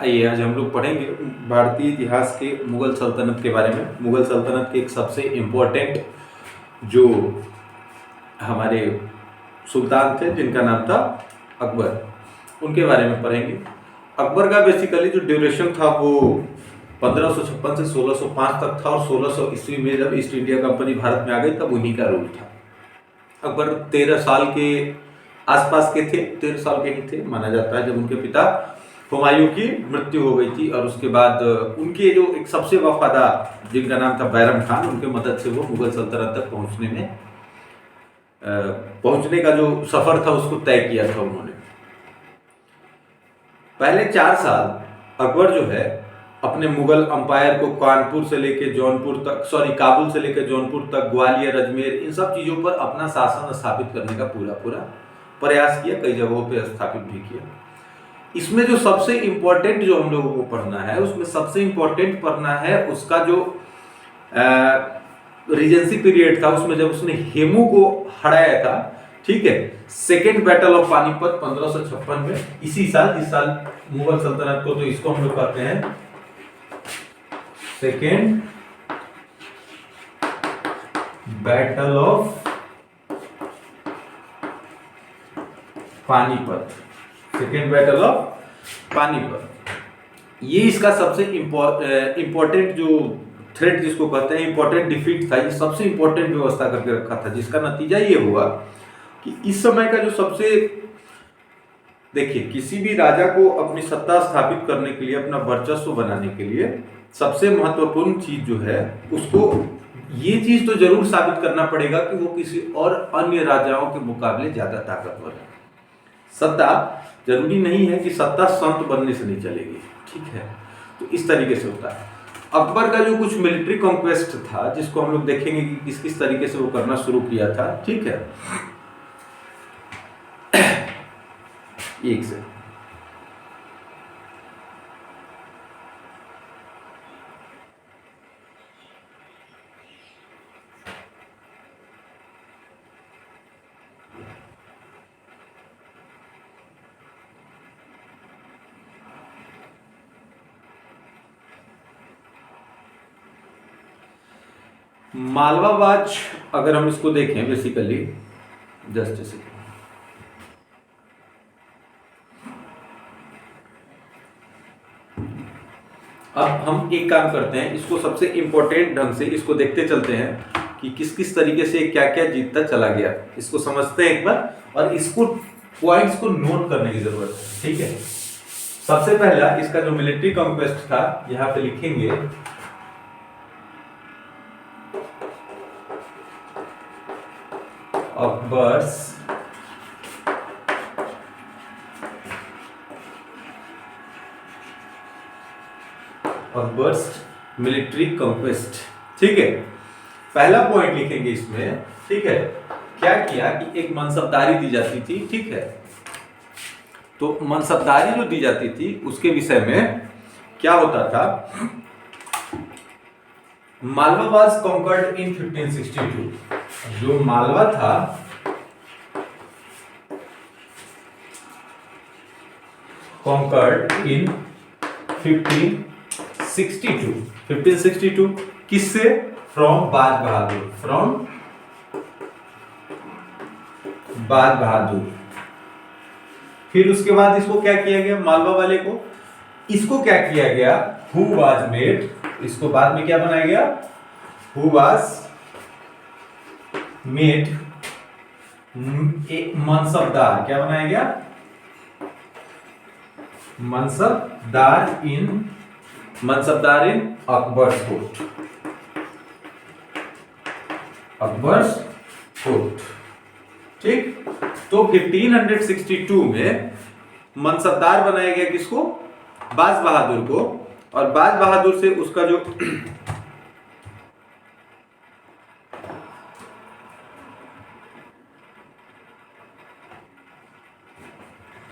आइए आज हम लोग पढ़ेंगे भारतीय इतिहास के मुगल सल्तनत के बारे में। मुगल सल्तनत के एक सबसे इम्पोर्टेंट जो हमारे सुल्तान थे जिनका नाम था अकबर, उनके बारे में पढ़ेंगे। अकबर का बेसिकली जो ड्यूरेशन था वो 1556 से 1605 तक था और 1600 ईस्वी में जब ईस्ट इंडिया कंपनी भारत में आ गई तब उन्हीं का रूल था। अकबर 13 साल के आसपास के थे, 13 साल के ही थे माना जाता है जब उनके पिता हुमायूं की मृत्यु हो गई थी। और उसके बाद उनके जो एक सबसे वफादार जिनका नाम था बैरम खान, उनके मदद से वो मुगल सल्तनत तक पहुंचने का जो सफर था उसको तय किया था उन्होंने। पहले 4 साल अकबर जो है अपने मुगल अंपायर को कानपुर से लेकर जौनपुर तक, काबुल से लेकर जौनपुर तक, ग्वालियर, अजमेर, इन सब चीजों पर अपना शासन स्थापित करने का पूरा प्रयास किया, कई जगहों पे स्थापित भी किया। इसमें जो सबसे इम्पोर्टेंट जो हम लोगों को पढ़ना है, उसमें सबसे इम्पोर्टेंट पढ़ना है उसका जो रीजेंसी पीरियड था, उसमें जब उसने हेमू को हराया था, ठीक है, सेकेंड बैटल ऑफ पानीपत 1556 में, इसी साल, जिस साल मुगल सल्तनत को, तो इसको हम लोग कहते हैं second battle of Panipat, second battle of Panipat. ये इसका सबसे इम्पोर्टेंट जो थ्रेट जिसको कहते हैं, इम्पोर्टेंट डिफीट था, ये सबसे इम्पोर्टेंट व्यवस्था करके रखा था, जिसका नतीजा ये हुआ कि इस समय का जो सबसे, देखिए, किसी भी राजा को अपनी सत्ता स्थापित करने के लिए, अपना वर्चस्व बनाने के लिए सबसे महत्वपूर्ण चीज जो है, उसको ये चीज तो जरूर साबित करना पड़ेगा कि वो किसी और अन्य राजाओं के मुकाबले ज्यादा ताकतवर है। सत्ता जरूरी नहीं है कि सत्ता संत बनने से नहीं चलेगी, ठीक है, तो इस तरीके से होता है। अकबर का जो कुछ मिलिट्री कॉन्क्वेस्ट था, जिसको हम लोग देखेंगे कि किस किस तरीके से वो करना शुरू किया था, ठीक है। एक से मालवाबाज, अगर हम इसको देखें बेसिकली, जस्ट इसे, अब हम एक काम करते हैं, इसको सबसे इंपॉर्टेंट ढंग से इसको देखते चलते हैं कि किस किस तरीके से क्या क्या जीतता चला गया। इसको समझते हैं एक बार, और इसको पॉइंट्स को नोट करने की जरूरत है, ठीक है। सबसे पहला इसका जो मिलिट्री कॉन्क्वेस्ट था, यहां पे लिखेंगे अकबर्स मिलिट्री कॉन्क्वेस्ट, ठीक है। पहला पॉइंट लिखेंगे इसमें, ठीक है। क्या किया कि एक मनसबदारी दी जाती थी, ठीक है। तो मनसबदारी जो दी जाती थी उसके विषय में क्या होता था, मालवा वाज कॉन्कर्ड इन 1562। जो मालवा था कॉन्कर्ड इन 1562 किससे? फ्रॉम बाज बहादुर। फिर उसके बाद इसको क्या किया गया, मालवा वाले को, इसको क्या किया गया, हु वाज मेड, इसको बाद में क्या बनाया गया, हु वाज मेड एक मनसबदार, क्या बनाया गया, मनसबदार इन अकबर्स कोर्ट, ठीक। तो 1562 में मनसबदार बनाया गया किसको, बाज बहादुर को, और बाज बहादुर से उसका जो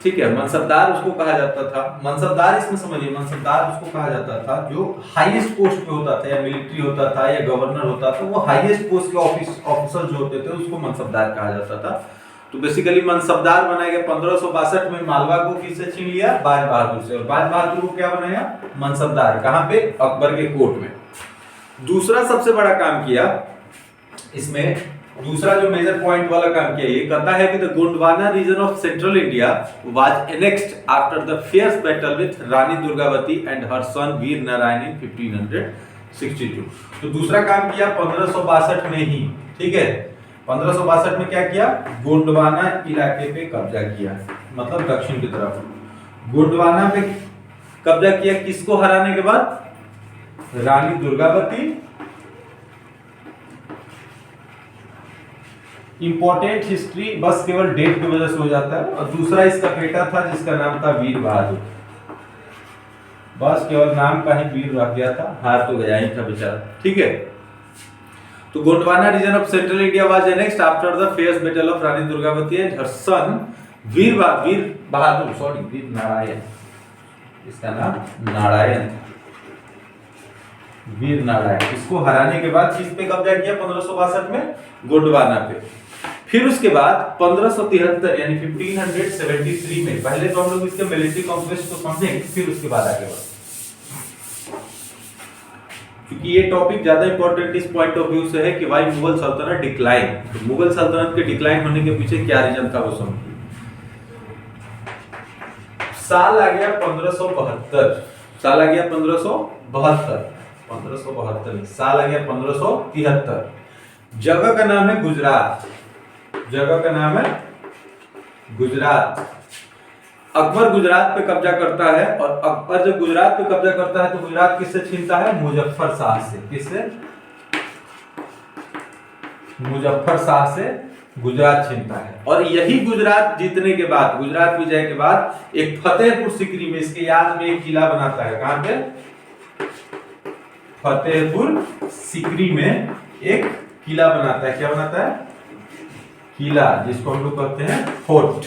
ठीक है, मनसबदार उसको कहा जाता था। मनसबदार, इसमें समझिए, मनसबदार उसको कहा जाता था जो हाईएस्ट पोस्ट पे होता था, या मिलिट्री होता था या गवर्नर होता था, वो हाईएस्ट पोस्ट के ऑफिसर जो होते थे उसको मनसबदार कहा जाता था। तो बेसिकली मनसबदार बनाया गया 1562 में। मालवा को किससे छीन लिया? बाज बहादुर से। और बाज बहादुर को क्या बनाया? मनसबदार। कहां पे? अकबर के कोर्ट में। दूसरा सबसे बड़ा काम किया इसमें, दूसरा जो मेजर पॉइंट वाला काम किया, ये कहता है कि the Gondwana region of central India was annexed after the fierce battle with Rani Durgavati and her son Veer Narayan in 1562। तो दूसरा काम किया 1562 में ही, ठीक है। 1562 में क्या किया? गोंडवाना इलाके पे कब्जा किया, मतलब दक्षिण की तरफ गोंडवाना पे कब्जा किया। किसको हराने के बाद? रानी दुर्गावती। इंपॉर्टेंट हिस्ट्री बस केवल डेट की वजह से हो जाता है। और दूसरा इसका बेटा था जिसका नाम था वीर बहादुर, बस केवल नाम का ही वीर रह गया था, हार तो गया ही था बेचारा, ठीक है। तो Gondwana region of central India was annexed after the fierce battle of Rani Durgavati and her son Veer Narayan, इसका नाम नारायण, वीर नारायण। इसको हराने के बाद किस पे कब्जा किया? 1562 में गोंडवाना पे। फिर उसके बाद 1573 यानी 1573 में, पहले तो हम लोग इसके मिलिट्री कॉन्क्वेस्ट को समझेंगे, फिर उसके बाद आगे बढ़ेंगे, क्योंकि ये टॉपिक ज्यादा इंपॉर्टेंट इस पॉइंट ऑफ व्यू से है कि भाई मुगल सल्तनत डिक्लाइन, तो मुगल सल्तनत के डिक्लाइन होने के पीछे क्या रीजन था वो समझिए। साल आ गया 1572, साल आ गया 1572, 1572 साल आ गया 1573। जगह का नाम है गुजरात, जगह का नाम है गुजरात। अकबर गुजरात पे कब्जा करता है, और अकबर जब गुजरात पे कब्जा करता है तो गुजरात किससे छीनता है? मुजफ्फर शाह से। किससे? मुजफ्फर शाह से गुजरात छीनता है। और यही गुजरात जीतने के बाद, गुजरात विजय के बाद, एक फतेहपुर सीकरी में इसके याद में एक किला बनाता है। कहां पे? फतेहपुर सीकरी में एक किला बनाता है। क्या बनाता है? किला, जिसको हम लोग कहते हैं फोर्ट,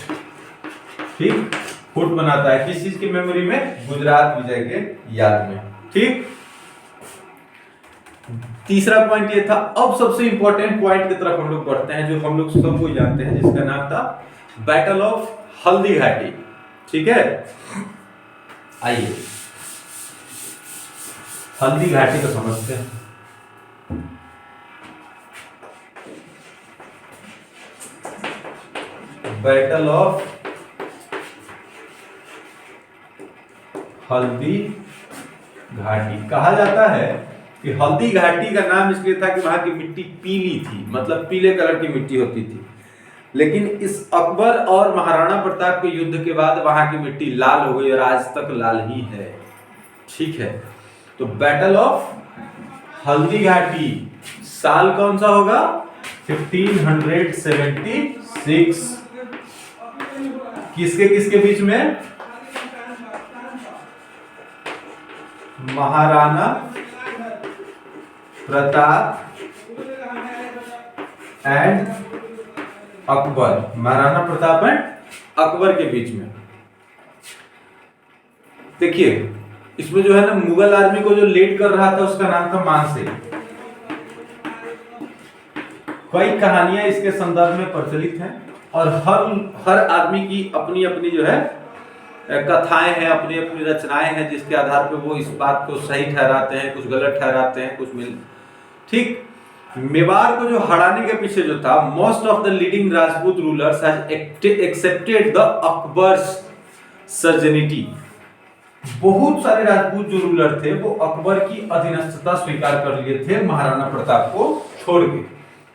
ठीक, फोर्ट बनाता है। किस चीज की मेमोरी में? गुजरात विजय के याद में, ठीक। तीसरा पॉइंट ये था। अब सबसे इंपॉर्टेंट पॉइंट की तरफ हम लोग बढ़ते हैं, जो हम लोग सबको जानते हैं, जिसका नाम था बैटल ऑफ हल्दी घाटी, ठीक है। आइए हल्दी घाटी को समझते हैं। बैटल ऑफ हल्दी घाटी कहा जाता है कि हल्दी घाटी का नाम इसलिए था कि वहां की मिट्टी पीली थी, मतलब पीले कलर की मिट्टी होती थी। लेकिन इस अकबर और महाराणा प्रताप के युद्ध के बाद वहां की मिट्टी लाल हो गई और आज तक लाल ही है, ठीक है। तो बैटल ऑफ हल्दी घाटी साल कौन सा होगा? 1576। किसके किसके बीच में? महाराणा प्रताप एंड अकबर, महाराणा प्रताप एंड अकबर के बीच में। देखिए इसमें जो है ना, मुगल आर्मी को जो लीड कर रहा था उसका नाम था मानसिंह। कई कहानियां इसके संदर्भ में प्रचलित हैं, और हर आदमी की अपनी अपनी जो है कथाएं हैं, अपनी अपनी रचनाएं हैं, जिसके आधार पर वो इस बात को सही ठहराते हैं, कुछ गलत ठहराते हैं, कुछ मिल, ठीक। मेवाड़ को जो हराने के पीछे जो था, most of the leading Rajput rulers has accepted the Akbar's suzerainty. बहुत सारे राजपूत जो रूलर थे वो अकबर की अधीनस्थता स्वीकार कर लिए थे महाराणा प्रताप को छोड़ के,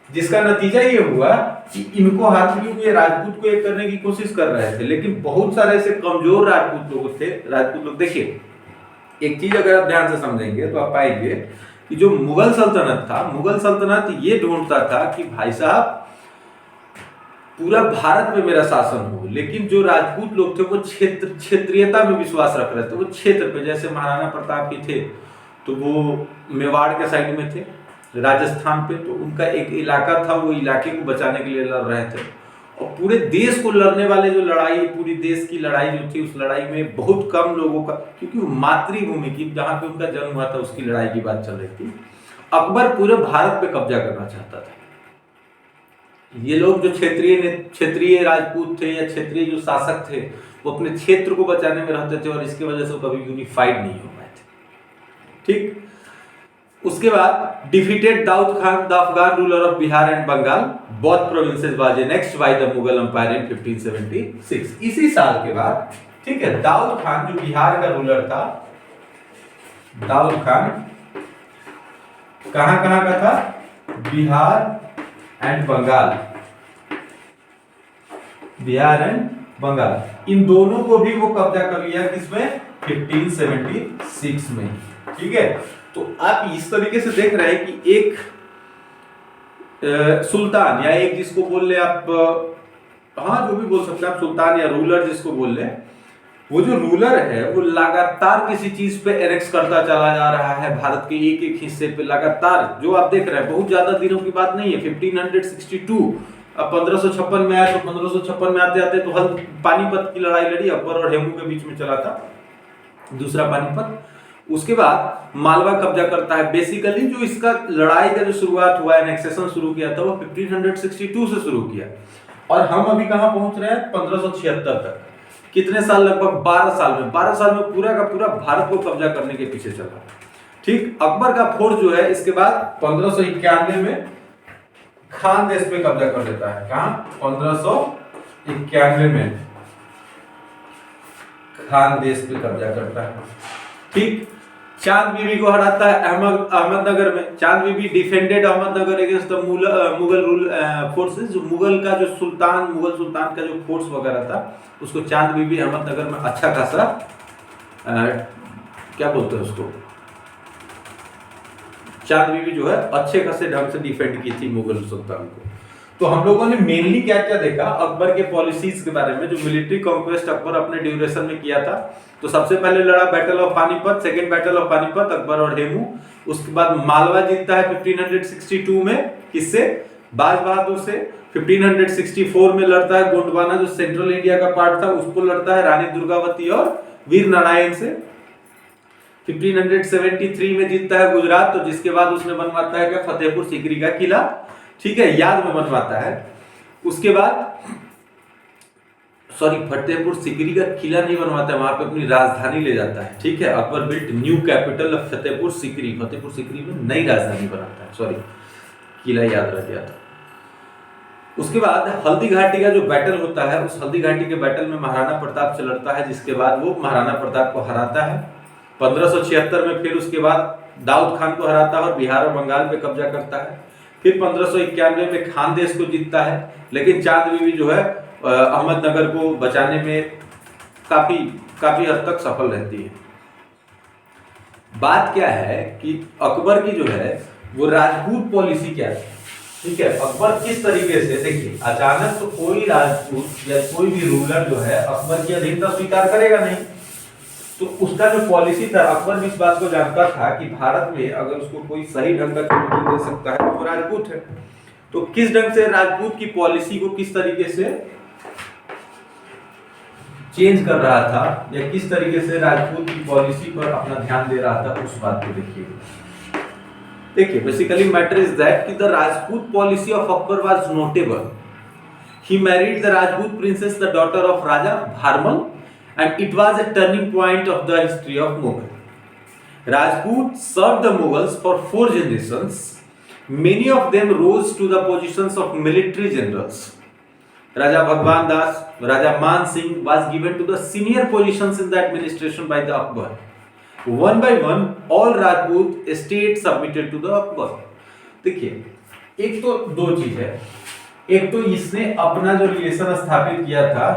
जिसका नतीजा ये हुआ कि इनको ये राजपूत को एक करने की कोशिश कर रहे थे, लेकिन बहुत सारे ऐसे कमजोर राजपूत लोग थे। राजपूत लोग, देखिए एक चीज अगर आप ध्यान से समझेंगे तो आप पाएंगे कि जो मुगल सल्तनत था, मुगल सल्तनत ये ढूंढता था कि भाई साहब पूरा भारत में मेरा शासन हो, लेकिन जो राजपूत लोग थे वो क्षेत्रीयता में विश्वास रख रहे थे। वो क्षेत्र पे, जैसे महाराणा प्रताप की थे तो वो मेवाड़ के साइड में थे, राजस्थान पे, तो उनका एक इलाका था, वो इलाके को बचाने के लिए लड़ रहे थे। और पूरे देश को लड़ने वाले जो लड़ाई, पूरी देश की लड़ाई जो थी, उस लड़ाई में बहुत कम लोगों का, क्योंकि मातृभूमि की जहां पे उनका जन्म हुआ था उसकी लड़ाई की बात चल रही थी। अकबर पूरे भारत पे कब्जा करना चाहता था, ये लोग जो क्षेत्रीय राजपूत थे या क्षेत्रीय जो शासक थे, वो अपने क्षेत्र को बचाने में रहते थे और इसकी वजह से वो कभी यूनिफाइड नहीं हो पाए थे। ठीक, उसके बाद defeated Daud Khan the Afghan ruler of Bihar and Bengal, both provinces was annexed by the Mughal empire in 1576। इसी साल के बाद, ठीक है, दाऊद खान जो बिहार का रूलर था, दाऊद खान कहां कहां का था? बिहार एंड बंगाल, बिहार एंड बंगाल, इन दोनों को भी वो कब्जा कर लिया किसमें? 1576 में। ठीक है, तो आप इस तरीके से देख रहे हैं कि एक सुल्तान या एक जिसको बोल ले आप, हाँ जो भी बोल सकते हैं आप, सुल्तान या रूलर जिसको बोल ले, वो जो रूलर है वो लगातार किसी चीज पे एनेक्स करता चला जा रहा है, भारत के एक एक हिस्से पे लगातार, जो आप देख रहे हैं बहुत ज्यादा दिनों की बात नहीं है। 1562 अब 1556 में आया, तो 1556 में आते आते तो पानीपत की लड़ाई लड़ी, अकबर और हेमू के बीच में चला था दूसरा पानीपत। उसके बाद मालवा कब्जा करता है। बेसिकली जो इसका लड़ाई का जो शुरुआत हुआ, एनेक्सेशन शुरू किया था, वो 1562 से शुरू किया, और हम अभी कहां पहुंच रहे हैं? 1576 तक। कितने साल? लगभग 12 साल में। 12 साल में पूरा का पूरा भारत को कब्जा करने के पीछे चला। ठीक, अकबर का फोर्स जो है इसके बाद 1591 में खान देश पे कब्जा कर लेता है। कहां? 1591 में खान देश पे कब्जा करता है। ठीक, चांद बीबी को हराता है अहमदनगर में। Chand Bibi defended Ahmednagar against the Mughal rule forces. जो मुगल सुल्तान का जो फोर्स वगैरह था, उसको चांद बीबी अहमदनगर में अच्छा खासा क्या बोलते हैं उसको, चांद बीबी जो है अच्छे खासे ढंग से डिफेंड की थी मुगल सुल्तान को। तो हम लोगों ने मेनली क्या क्या देखा अकबर के पॉलिसीज के बारे में, जो मिलिट्री कॉन्क्वेस्ट अकबर अपने ड्यूरेशन में किया था। तो सबसे पहले लड़ा battle of Panipat, second battle of Panipat, Akbar और हेमू। उसके बाद मालवा जीतता है 1562 में, किससे? बाज बहादुर से। 1564 में लड़ता है गोंडवाना, जो सेंट्रल इंडिया का पार्ट था, उसको लड़ता है रानी दुर्गावती और वीर नारायण से। 1573 में जीतता है गुजरात, तो जिसके बाद उसने बनवाता है क्या? फतेहपुर सीकरी का किला। ठीक है, याद में बनवाता है। उसके बाद फतेहपुर सीकरी का किला नहीं बनवाता है, वहां पे अपनी राजधानी ले जाता है। ठीक है, Akbar built new capital of Fatehpur Sikri में नई राजधानी बनाता है। किला याद रह गया था। उसके बाद हल्दी घाटी का जो बैटल होता है, उस हल्दी घाटी के बैटल में महाराणा प्रताप से लड़ता है, जिसके बाद वो महाराणा प्रताप को हराता है। 1576 में फिर उसके बाद दाऊद खान को हराता है और बिहार और बंगाल पे कब्जा करता है। फिर 1591 में खान देश को जीतता है, लेकिन चांद बीबी जो है अहमदनगर को बचाने में काफी हद तक सफल रहती है। बात क्या है कि अकबर की जो है वो राजपूत पॉलिसी क्या है? ठीक है, अकबर किस तरीके से, देखिए अचानक तो कोई राजपूत या कोई भी रूलर जो है अकबर की अधीनता स्वीकार करेगा नहीं। तो उसका जो पॉलिसी था, अकबर भी इस बात को जानता था कि भारत में अगर उसको कोई सही ढंग का चुनौती दे सकता है तो वो राजपूत है। तो किस ढंग से राजपूत की पॉलिसी को किस तरीके से चेंज कर रहा था, या किस तरीके से राजपूत की पॉलिसी पर अपना ध्यान दे रहा था, उस बात को देखिए बेसिकली मैटर इज दैट कि the Rajput policy of Akbar was notable. He married the Rajput princess, the daughter of Raja Bharmal, and it was a turning point of the history of Mughal. Rajput served the Mughals for 4 generations. Many of them rose to the positions of military generals. Raja Bhagwan Das, Raja Man Singh was given to the senior positions in the administration by the Akbar. One by one, all Rajput states submitted to the Akbar. देखिए, एक तो दो चीज है। एक तो इसने अपना जो रिलेशन स्थापित किया था,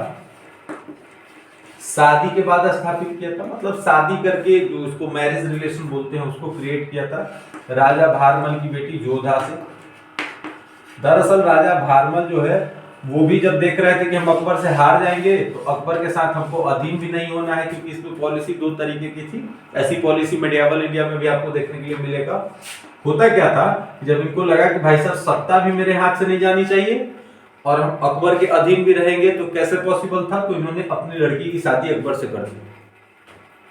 शादी के बाद स्थापित किया था, मतलब शादी करके जो उसको मैरिज रिलेशन बोलते हैं उसको क्रिएट किया था राजा भारमल की बेटी जोधा से। दरअसल राजा भारमल जो है वो भी जब देख रहे थे कि हम अकबर से हार जाएंगे तो अकबर के साथ हमको अधीन भी नहीं होना है, क्योंकि इसमें पॉलिसी 2 तरीके की थी। ऐसी पॉलिसी मेडिएवल इंडिया में भी आपको देखने के लिए मिलेगा। होता क्या था, जब इनको लगा कि भाई साहब सत्ता भी मेरे हाथ से नहीं जानी चाहिए और हम अकबर के अधीन भी रहेंगे तो कैसे पॉसिबल था, तो इन्होंने अपनी लड़की की शादी अकबर से कर दी,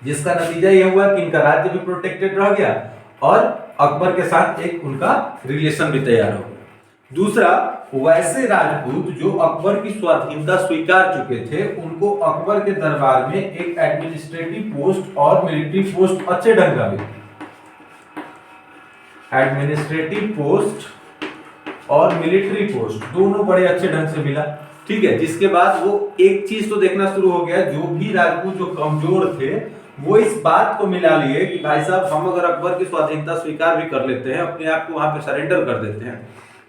जिसका नतीजा यह हुआ कि इनका राज्य भी प्रोटेक्टेड रह गया और अकबर के साथ एक उनका रिलेशन भी तैयार हो गया। दूसरा, वैसे राजपूत जो अकबर की स्वाधीनता स्वीकार चुके थे, उनको अकबर के दरबार में एक एडमिनिस्ट्रेटिव पोस्ट और मिलिट्री पोस्ट अच्छे ढंग का मिला। एडमिनिस्ट्रेटिव पोस्ट और मिलिट्री पोस्ट दोनों बड़े अच्छे ढंग से मिला, ठीक है। जिसके बाद वो एक चीज तो देखना शुरू हो गया, जो भी राजपूत जो कमजोर थे वो इस बात को मिला लिए कि भाई साहब, हम अगर अकबर की स्वाधीनता स्वीकार भी कर लेते हैं, अपने आप को वहां पे सरेंडर कर देते हैं,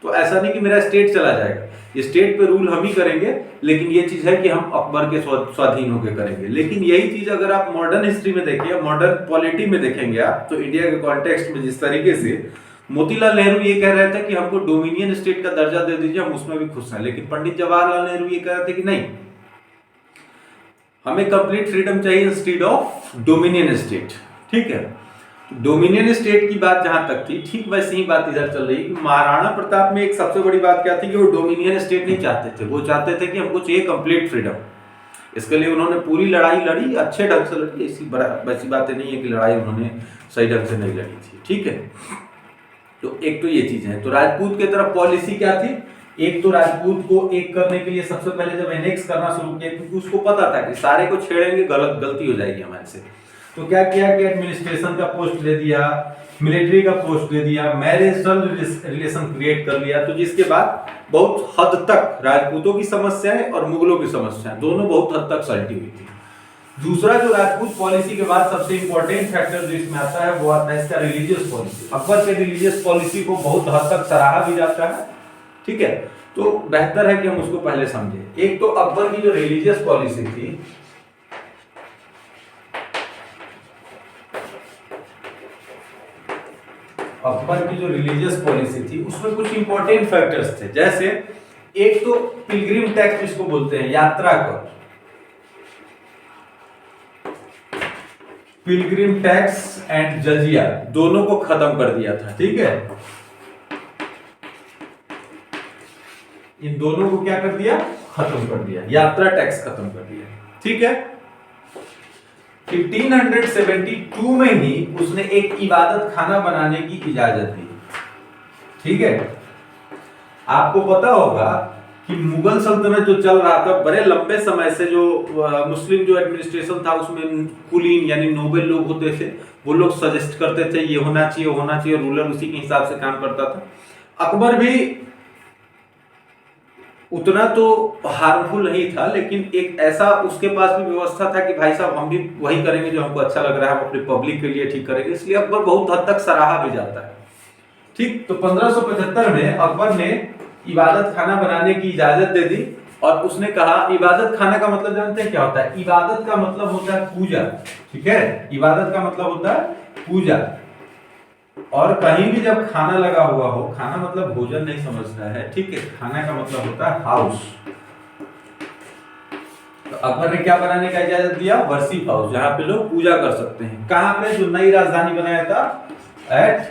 तो ऐसा नहीं कि मेरा स्टेट चला जाएगा, ये स्टेट पे रूल हम ही करेंगे, लेकिन ये चीज है कि हम अकबर के स्वाधीन होकर करेंगे। लेकिन यही चीज अगर आप मॉडर्न हिस्ट्री में देखिए, मॉडर्न पॉलिटी में देखेंगे आप, तो इंडिया के कॉन्टेक्स्ट में जिस तरीके से मोतीलाल नेहरू ये कह रहे थे कि हमको डोमिनियन स्टेट का दर्जा दे दीजिए, हम उसमें भी खुश हैं, लेकिन पंडित जवाहरलाल नेहरू ये कह रहे थे कि नहीं, हमें कंप्लीट फ्रीडम चाहिए इंस्टेड ऑफ डोमिनियन स्टेट, ठीक है। डोमिनियन स्टेट की बात जहां तक थी, ठीक वैसे ही बात इधर चल रही है। महाराणा प्रताप में एक सबसे बड़ी बात क्या थी कि वो डोमिनियन स्टेट नहीं चाहते थे, वो चाहते थे कि हमको चाहिए कंप्लीट फ्रीडम। इसके लिए उन्होंने पूरी लड़ाई लड़ी, अच्छे ढंग से लड़ी, ऐसी बातें नहीं है कि लड़ाई उन्होंने सही ढंग से नहीं लड़ी थी, ठीक है। तो एक तो ये चीज है। तो राजपूत की तरफ पॉलिसी क्या थी, एक तो राजपूत को एक करने के लिए सबसे पहले जब एनेक्स करना शुरू किया, क्योंकि उसको पता था कि सारे को छेड़ेंगे गलती हो जाएगी हमारे से, तो क्या किया कि एडमिनिस्ट्रेशन का पोस्ट दे दिया, मिलिट्री का पोस्ट दे दिया, मैरिटल रिलेशन क्रिएट कर लिया। तो जिसके बाद बहुत हद तक राजपूतों की समस्याएं और मुगलों की समस्याएं दोनों बहुत हद तक सल्टी हुई थी। दूसरा जो राजपूत पॉलिसी के बाद सबसे इंपॉर्टेंट फैक्टर जो इसमें आता है वो आता है इसका रिलीजियस पॉलिसी। अकबर के रिलीजियस पॉलिसी को बहुत हद तक सराहा भी जाता है, ठीक है। तो बेहतर है कि हम उसको पहले समझें। एक तो अकबर की जो रिलीजियस पॉलिसी थी, अकबर की जो रिलीजियस पॉलिसी थी उसमें कुछ इंपॉर्टेंट फैक्टर्स थे। जैसे एक तो पिलग्रिम टैक्स जिसको बोलते हैं, यात्रा कर, पिलग्रिम टैक्स एंड जजिया दोनों को खत्म कर दिया था, ठीक है। इन दोनों को क्या कर दिया, खत्म कर दिया, यात्रा टैक्स खत्म कर दिया, ठीक है। 1572 में ही उसने एक इबादत खाना बनाने की इजाजत दी, ठीक है। आपको पता होगा कि मुगल सल्तनत जो चल रहा था बड़े लंबे समय से, जो मुस्लिम जो एडमिनिस्ट्रेशन था उसमें कुलीन यानी नोबेल लोग होते थे, वो लोग सजेस्ट करते थे ये होना चाहिए, होना चाहिए, रूलर उसी के हिसाब से काम करता था। अकबर भी उतना तो हार्मफुल नहीं था, लेकिन एक ऐसा उसके पास भी व्यवस्था था कि भाई साहब हम भी वही करेंगे जो हमको अच्छा लग रहा है, हम अपने पब्लिक के लिए ठीक करेंगे, इसलिए अकबर बहुत हद तक सराहा भी जाता है, ठीक। तो 1575 में अकबर ने इबादत खाना बनाने की इजाजत दे दी और उसने कहा, इबादत खाना का मतलब जानते हैं क्या होता है? इबादत का मतलब होता है पूजा, ठीक है। इबादत का मतलब होता है पूजा। और कहीं भी जब खाना लगा हुआ हो, खाना मतलब भोजन नहीं समझना है, ठीक है, खाना का मतलब होता है हाउस। तो अकबर ने क्या बनाने का इजाजत दिया? वर्शिप हाउस, जहां पे लोग पूजा कर सकते हैं। कहां पे? जो नई राजधानी बनाया था, एट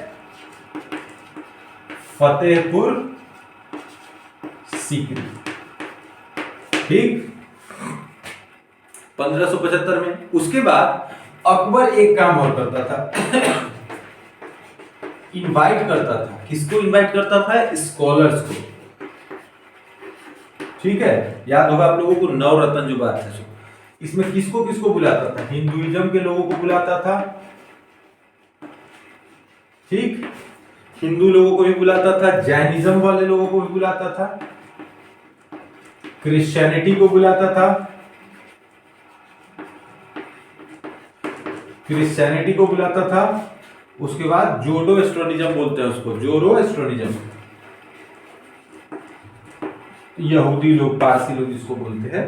फतेहपुर सीकरी, ठीक, 1575 में। उसके बाद अकबर एक काम और करता था, इनवाइट करता था। किसको इनवाइट करता था? स्कॉलर्स को, ठीक है। याद होगा आप लोगों को नवरत्न जो बात है, इसमें किसको किसको बुलाता था? हिंदुइज्म के लोगों को बुलाता था, ठीक, हिंदू लोगों को भी बुलाता था, जैनिज्म वाले लोगों को भी बुलाता था, क्रिश्चियनिटी को बुलाता था, क्रिश्चियनिटी को बुलाता था। उसके बाद जोडो एस्ट्रोनिज्म बोलते हैं उसको, जोरो एस्ट्रोनिज्म, यहूदी लोग, पारसी लोग जिसको बोलते हैं,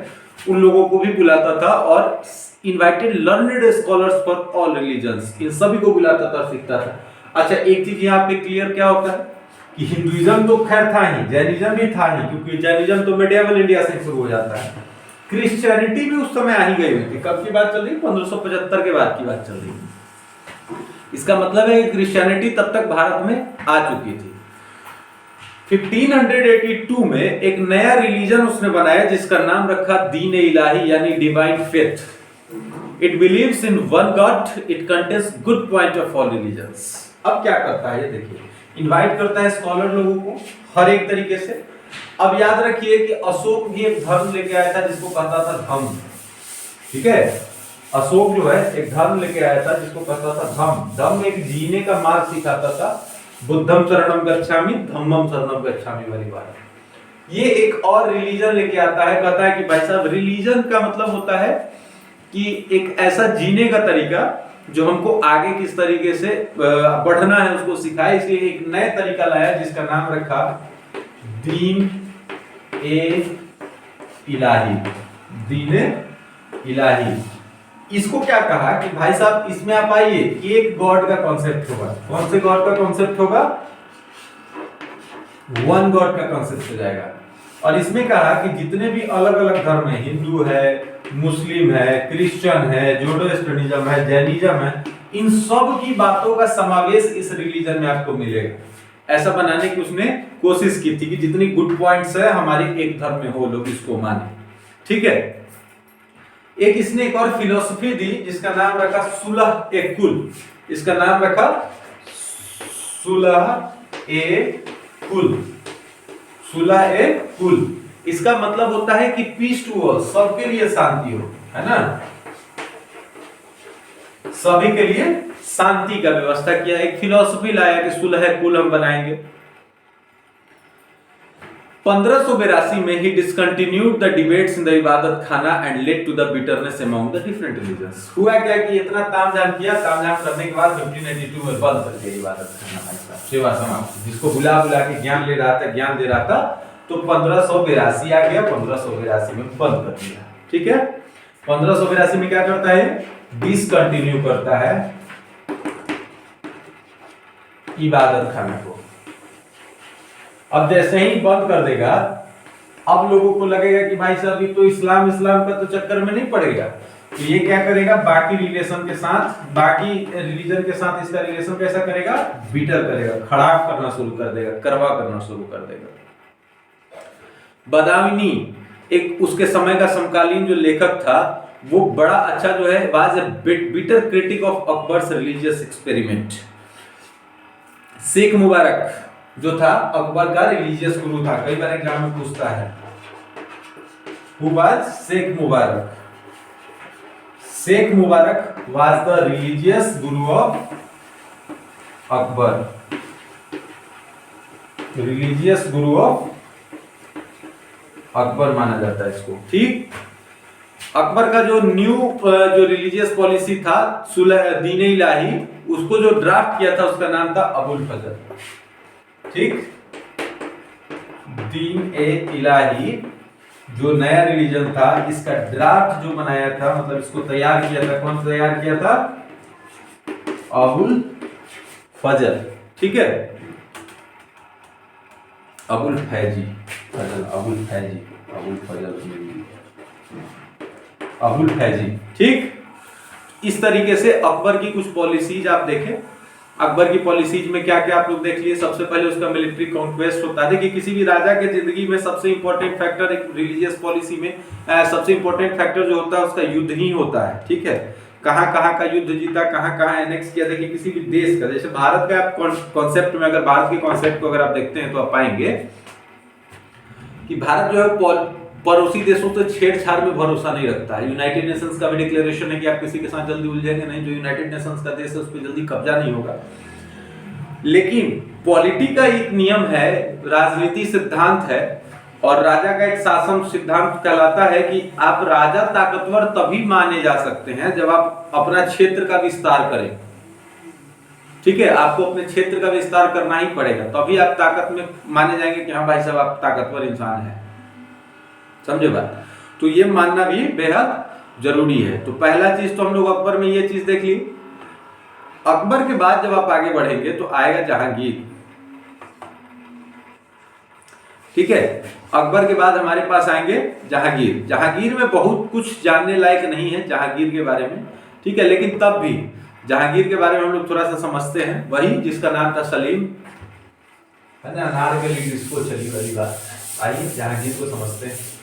उन लोगों को भी बुलाता था। और invited learned scholars for all religions, इन सभी को बुलाता था, सीखता था। अच्छा, एक चीज यहाँ पे क्लियर क्या होता है कि हिंदुइज्म तो खैर था ही, जैनिज्म भी था ही, क्योंकि जैनिज्म तो मेडिएवल इंडिया से शुरू हो जाता है। क्रिश्चियनिटी भी उस समय आ ही गई हुई थी। कब की बात चल रही है? 1575 के बाद की बात चल रही है। इसका मतलब है कि क्रिश्चियनिटी तब तक भारत में आ चुकी थी। 1582 में एक नया रिलीजन उसने बनाया जिसका नाम रखा दीन इलाही यानी divine faith. It believes in one God, it contains good point of all religions. अब क्या करता है ये देखिए, इनवाइट करता है स्कॉलर लोगों को हर एक तरीके से। अब याद रखिए कि अशोक भी एक धर्म लेके आया था जिसको कहता था धम्म, ठीक है। अशोक जो है एक धर्म लेके आया था जिसको कहता था धम्म। धम्म एक जीने का मार्ग सिखाता था। बुद्धम शरणम गच्छामि धम्मम शरणम गच्छामि वाली बात। ये एक और रिलीजन लेके आता है, कहता है कि भाई साहब रिलीजन का मतलब होता है कि एक ऐसा जीने का तरीका जो हमको आगे किस तरीके से बढ़ना है उसको सिखाए। इसलिए एक नया तरीका लाया जिसका नाम रखा दीन ए इलाही। दीन इलाही। इसको क्या कहा कि भाई साहब इसमें आप आइए, एक गॉड का कॉन्सेप्ट होगा। कौन से गॉड का कॉन्सेप्ट होगा? वन गॉड का कॉन्सेप्ट हो जाएगा। और इसमें कहा कि जितने भी अलग अलग धर्म है, हिंदू है, मुस्लिम है, क्रिश्चियन है, जोडोस्टोनिज्म है, जैनिज्म है, इन सब की बातों का समावेश इस रिलीजन में आपको मिलेगा। ऐसा बनाने की उसने कोशिश की थी कि जितनी गुड पॉइंट्स है हमारे एक धर्म में हो, लोग इसको माने, ठीक है। एक इसने एक और फिलॉसफी दी जिसका नाम रखा सुलह ए कुल। इसका नाम रखा सुलह ए कुल। सुलह ए कुल, इसका मतलब होता है कि पीस टू ऑल, सबके लिए शांति हो, है ना। सभी के लिए शांति का व्यवस्था किया। एक फिलॉसफी लाया कि सुलह कुल हम बनाएंगे। 1582 में ही discontinued the debates in the Ibadat Khana and led to the bitterness among the different religions. हुआ क्या कि इतना तामझाम किया, तामझाम करने के बाद 1582 में बंद कर दिया इबादत खाना, भाई साहब सेवा समाप्ति। जिसको बुला बुला के ज्ञान ले रहा था, ज्ञान दे रहा था, तो 1582 आ गया, 1582 में बंद कर दिया, ठीक है। 1582 में क्या करता है? डिसकंटिन्यू करता है इबादत खाना को। अब जैसे ही बंद कर देगा, अब लोगों को लगेगा कि भाई साहब ये तो इस्लाम का तो चक्कर में नहीं पड़ेगा, तो ये क्या करेगा? बाकी रिलेशन के साथ, बाकी रिलीजन के साथ इसका रिलेशन कैसा करेगा? बीटर करेगा, खराब करना शुरू कर देगा, करवा करना शुरू कर देगा। बदायूनी एक उसके समय का समकालीन जो लेखक था, वो बड़ा अच्छा जो है was a bitter critic of Akbar's religious experiment. Shaikh Mubarak जो था अकबर का रिलीजियस गुरु था, कई बार एग्जाम में पूछता है। Who was Shaikh Mubarak? Shaikh Mubarak was the religious guru of Akbar. Religious guru of Akbar माना जाता है इसको, ठीक। अकबर का जो न्यू जो रिलीजियस पॉलिसी था दीन इलाही, उसको जो ड्राफ्ट किया था उसका नाम था अबुल फजल, ठीक। दीन ए इलाही जो नया रिलीजन था, इसका ड्राफ्ट जो बनाया था, मतलब इसको तैयार किया था, कौन तैयार किया था? अबुल फजल, ठीक है। अबुल फैजी फजल, अबुल फैजी, अबुल फजल, अबुल फैजी, ठीक। इस तरीके से अकबर की कुछ पॉलिसीज आप देखें। अकबर की पॉलिसीज में क्या क्या आप लोग देख लिए। सबसे पहले उसका मिलिट्री कॉन्क्वेस्ट होता है। देखिए किसी भी राजा के जिंदगी में सबसे इंपॉर्टेंट फैक्टर एक रिलीजियस पॉलिसी में सबसे इंपॉर्टेंट फैक्टर जो होता है उसका युद्ध ही होता है, ठीक है। कहाँ कहाँ का युद्ध जीता, कहाँ कहाँ एनेक्स किया। देखिए किसी भी देश का, जैसे भारत का आप कॉन्सेप्ट में, अगर भारत के कॉन्सेप्ट को अगर आप देखते हैं तो आप पाएंगे कि भारत जो है पड़ोसी देशों से छेड़छाड़ में भरोसा नहीं रखता है। यूनाइटेड नेशंस का भी डिक्लेरेशन है कि आप किसी के साथ जल्दी उलझेंगे नहीं, जो यूनाइटेड नेशंस का देश है उस पर जल्दी कब्जा नहीं होगा। लेकिन पॉलिटी का एक नियम है, राजनीति सिद्धांत है, और राजा का एक शासन सिद्धांत कहलाता है कि आप राजा ताकतवर तभी माने जा सकते हैं जब आप अपना क्षेत्र का विस्तार करें, ठीक है। आपको अपने क्षेत्र का विस्तार करना ही पड़ेगा, तभी आप ताकत में माने जाएंगे कि हाँ भाई साहब आप ताकतवर इंसान हैं, समझे बात। तो ये मानना भी बेहद जरूरी है। तो पहला चीज तो हम लोग अकबर में ये चीज देख ली। अकबर के बाद जब आप आगे बढ़ेंगे तो आएगा जहांगीर, ठीक है। अकबर के बाद हमारे पास आएंगे जहांगीर। जहांगीर में बहुत कुछ जानने लायक नहीं है जहांगीर के बारे में, ठीक है, लेकिन तब भी जहांगीर के बारे में हम लोग थोड़ा सा समझते हैं। वही जिसका नाम था सलीम, है ना, अनारकली डिस्को चली वाली बात। आइए जहांगीर को समझते हैं।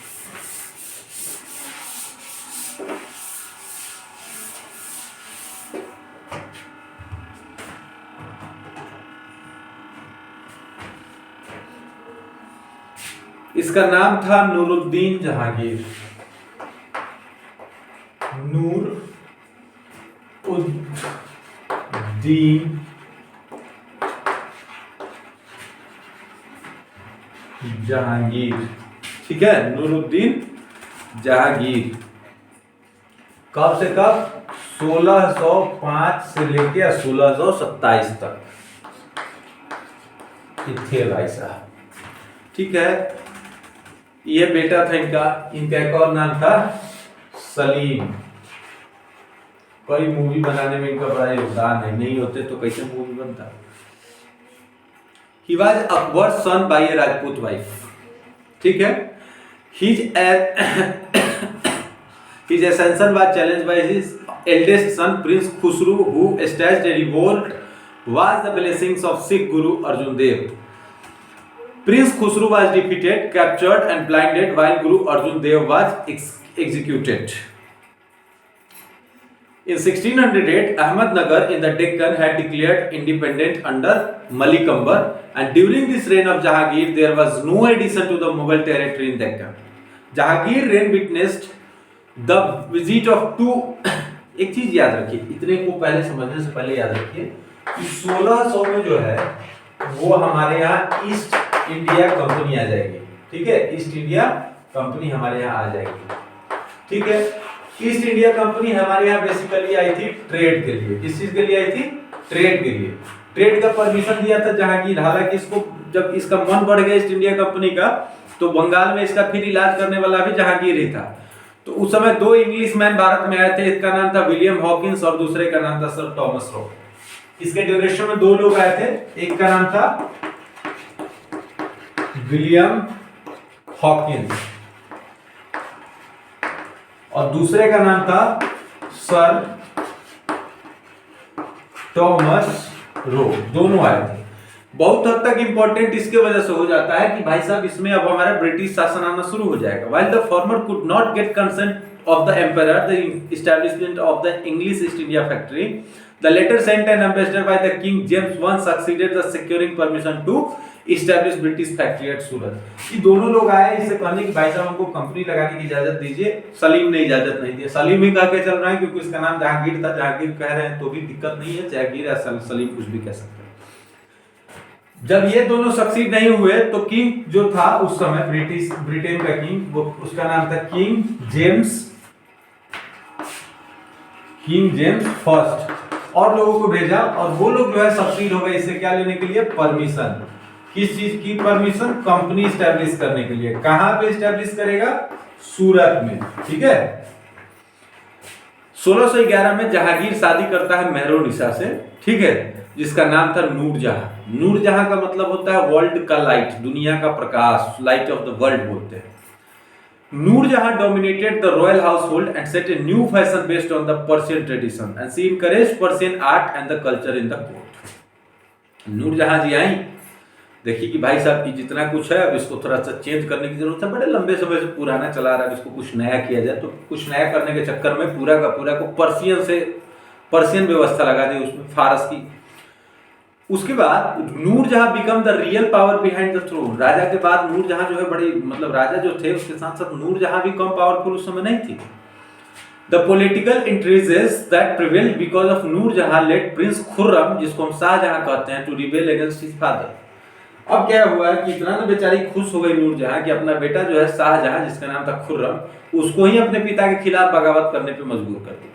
इसका नाम था नूरुद्दीन जहांगीर। नूरुद्दीन जहांगीर, ठीक है, नूरुद्दीन जहांगीर। कब से कब? 1605 से लेके 1627 तक थे भाई साहब, ठीक है। ये बेटा था इनका एक और नाम था सलीम। कोई मूवी बनाने में इनका बड़ा योगदान है, नहीं होते तो कैसे मूवी बनता। He was Akbar's son by a Rajput wife, ठीक है। His ascension was challenged by his eldest son Prince Khusru, who staged a revolt was the blessings of Sikh Guru Arjan Dev. Prince Khusru was defeated, captured and blinded while Guru Arjan Dev was executed. In 1608, Ahmednagar in the Deccan had declared independent under Malik Ambar, and during this reign of Jahangir, there was no addition to the Mughal territory in Deccan. Jahangir reign witnessed the visit of two एक चीज याद रखिए, इतने को पहले समझने से पहले याद रखिए कि 1600 में जो है वो हमारे यहाँ ईस्ट इंडिया कंपनी आ जाएगी, ठीक है। ईस्ट इंडिया कंपनी हमारे यहाँ आ जाएगी, ठीक है। ईस्ट इंडिया कंपनी हमारे यहाँ बेसिकली आई थी ट्रेड के लिए। किस चीज के लिए आई थी? ट्रेड के लिए। ट्रेड का परमिशन दिया था जहांगीर। हालांकि इसको जब इसका मन बढ़ गया ईस्ट इंडिया कंपनी का, तो बंगाल में इसका फिर इलाज करने वाला भी जहांगीर ही था। तो उस समय दो इंग्लिश मैन भारत में आए थे, एक का नाम था विलियम हॉकिंस और दूसरे का नाम था सर थॉमस रो। इसके ड्यूरेशन में दो लोग आए थे, एक का नाम था विलियम हॉकिंस और दूसरे का नाम था सर थॉमस रो। दोनों आए थे। बहुत हद तक इंपॉर्टेंट इसके वजह से हो जाता है कि भाई साहब इसमें अब हमारा ब्रिटिश शासन आना शुरू हो जाएगा। While the former could not get consent of the emperor the establishment of the English East India factory, the latter sent an ambassador by the king James one succeeded the securing permission to establish British factory at Surat. ये दोनों लोग आए इससे कहने कि भाई साहब हमको कंपनी लगाने की इजाजत दीजिए। सलीम ने इजाजत नहीं दी। सलीम ही कह के चल रहा है क्योंकि उसका नाम जहांगीर था। जहांगीर कह रहे हैं तो भी दिक्कत नहीं है, जहांगीर या सलीम कुछ भी कह सकते हैं। जब ये दोनों सक्सीड नहीं हुए तो किंग जो था उस समय ब्रिटेन का किंग, वो उसका नाम था किंग जेम्स फर्स्ट, और लोगों को भेजा और वो लोग जो है सक्सीड हो गए इससे क्या लेने के लिए? परमिशन। किस चीज की परमिशन? कंपनी स्टैब्लिश करने के लिए। कहां पे स्टैब्लिश करेगा? सूरत में, ठीक है। 1611 में जहांगीर शादी करता है मेहरुनिसा से, ठीक है, जिसका नाम था नूरजहां। नूरजहां का मतलब होता है वर्ल्ड का लाइट, दुनिया का प्रकाश, लाइट ऑफ द वर्ल्ड बोलते हैं। Noor Jahan dominated the royal household and set a new fashion based on the Persian tradition, and she encouraged Persian art and the culture in the court. Noor Jahan जी आई, देखिए कि भाई साहब ये जितना कुछ है अब इसको थोड़ा सा चेंज करने की जरूरत है। बड़े लंबे समय से पुराना चला रहा है, इसको कुछ नया किया जाए। तो कुछ नया करने के चक्कर में पूरा का पूरा को पर्शियन व्यवस्था लगा दी उसमें, फारस की। उसके बाद Nur Jahan become the real power behind the throne. राजा के बाद नूरजहां जो है बड़ी, मतलब राजा जो थे उसके साथ साथ नूरजहां भी कम पावरफुल उस समय नहीं थी। The political intrigues that prevailed because of Nur Jahan led prince Khurram, जिसको हम शाहजहां कहते हैं, to rebel against his father. अब क्या हुआ कि इतना ना बेचारी खुश हो गई नूरजहां कि अपना बेटा जो है शाहजहां, जिसका नाम था खुर्रम, उसको ही अपने पिता के खिलाफ बगावत करने पे मजबूर कर दिया।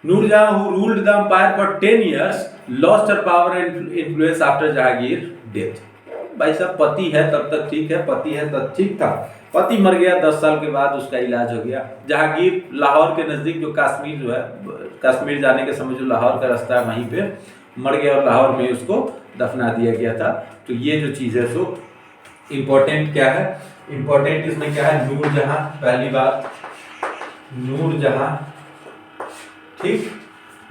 Noor Jahan who ruled the empire for 10 years lost her power and influence after Jahangir death। भाई साहब पति है तब तक ठीक है, पति है तब ठीक था, पति मर गया 10 साल के बाद उसका इलाज हो गया। जहांगीर लाहौर के नजदीक जो कश्मीर जो है, कश्मीर जाने के समय जो लाहौर का रास्ता है वहीं पे मर गया और लाहौर में उसको दफना दिया गया था। तो ये जो चीज है सो इम्पोर्टेंट क्या है? इम्पोर्टेंट इसमें क्या है? नूरजहां, पहली बात नूरजहां, ठीक,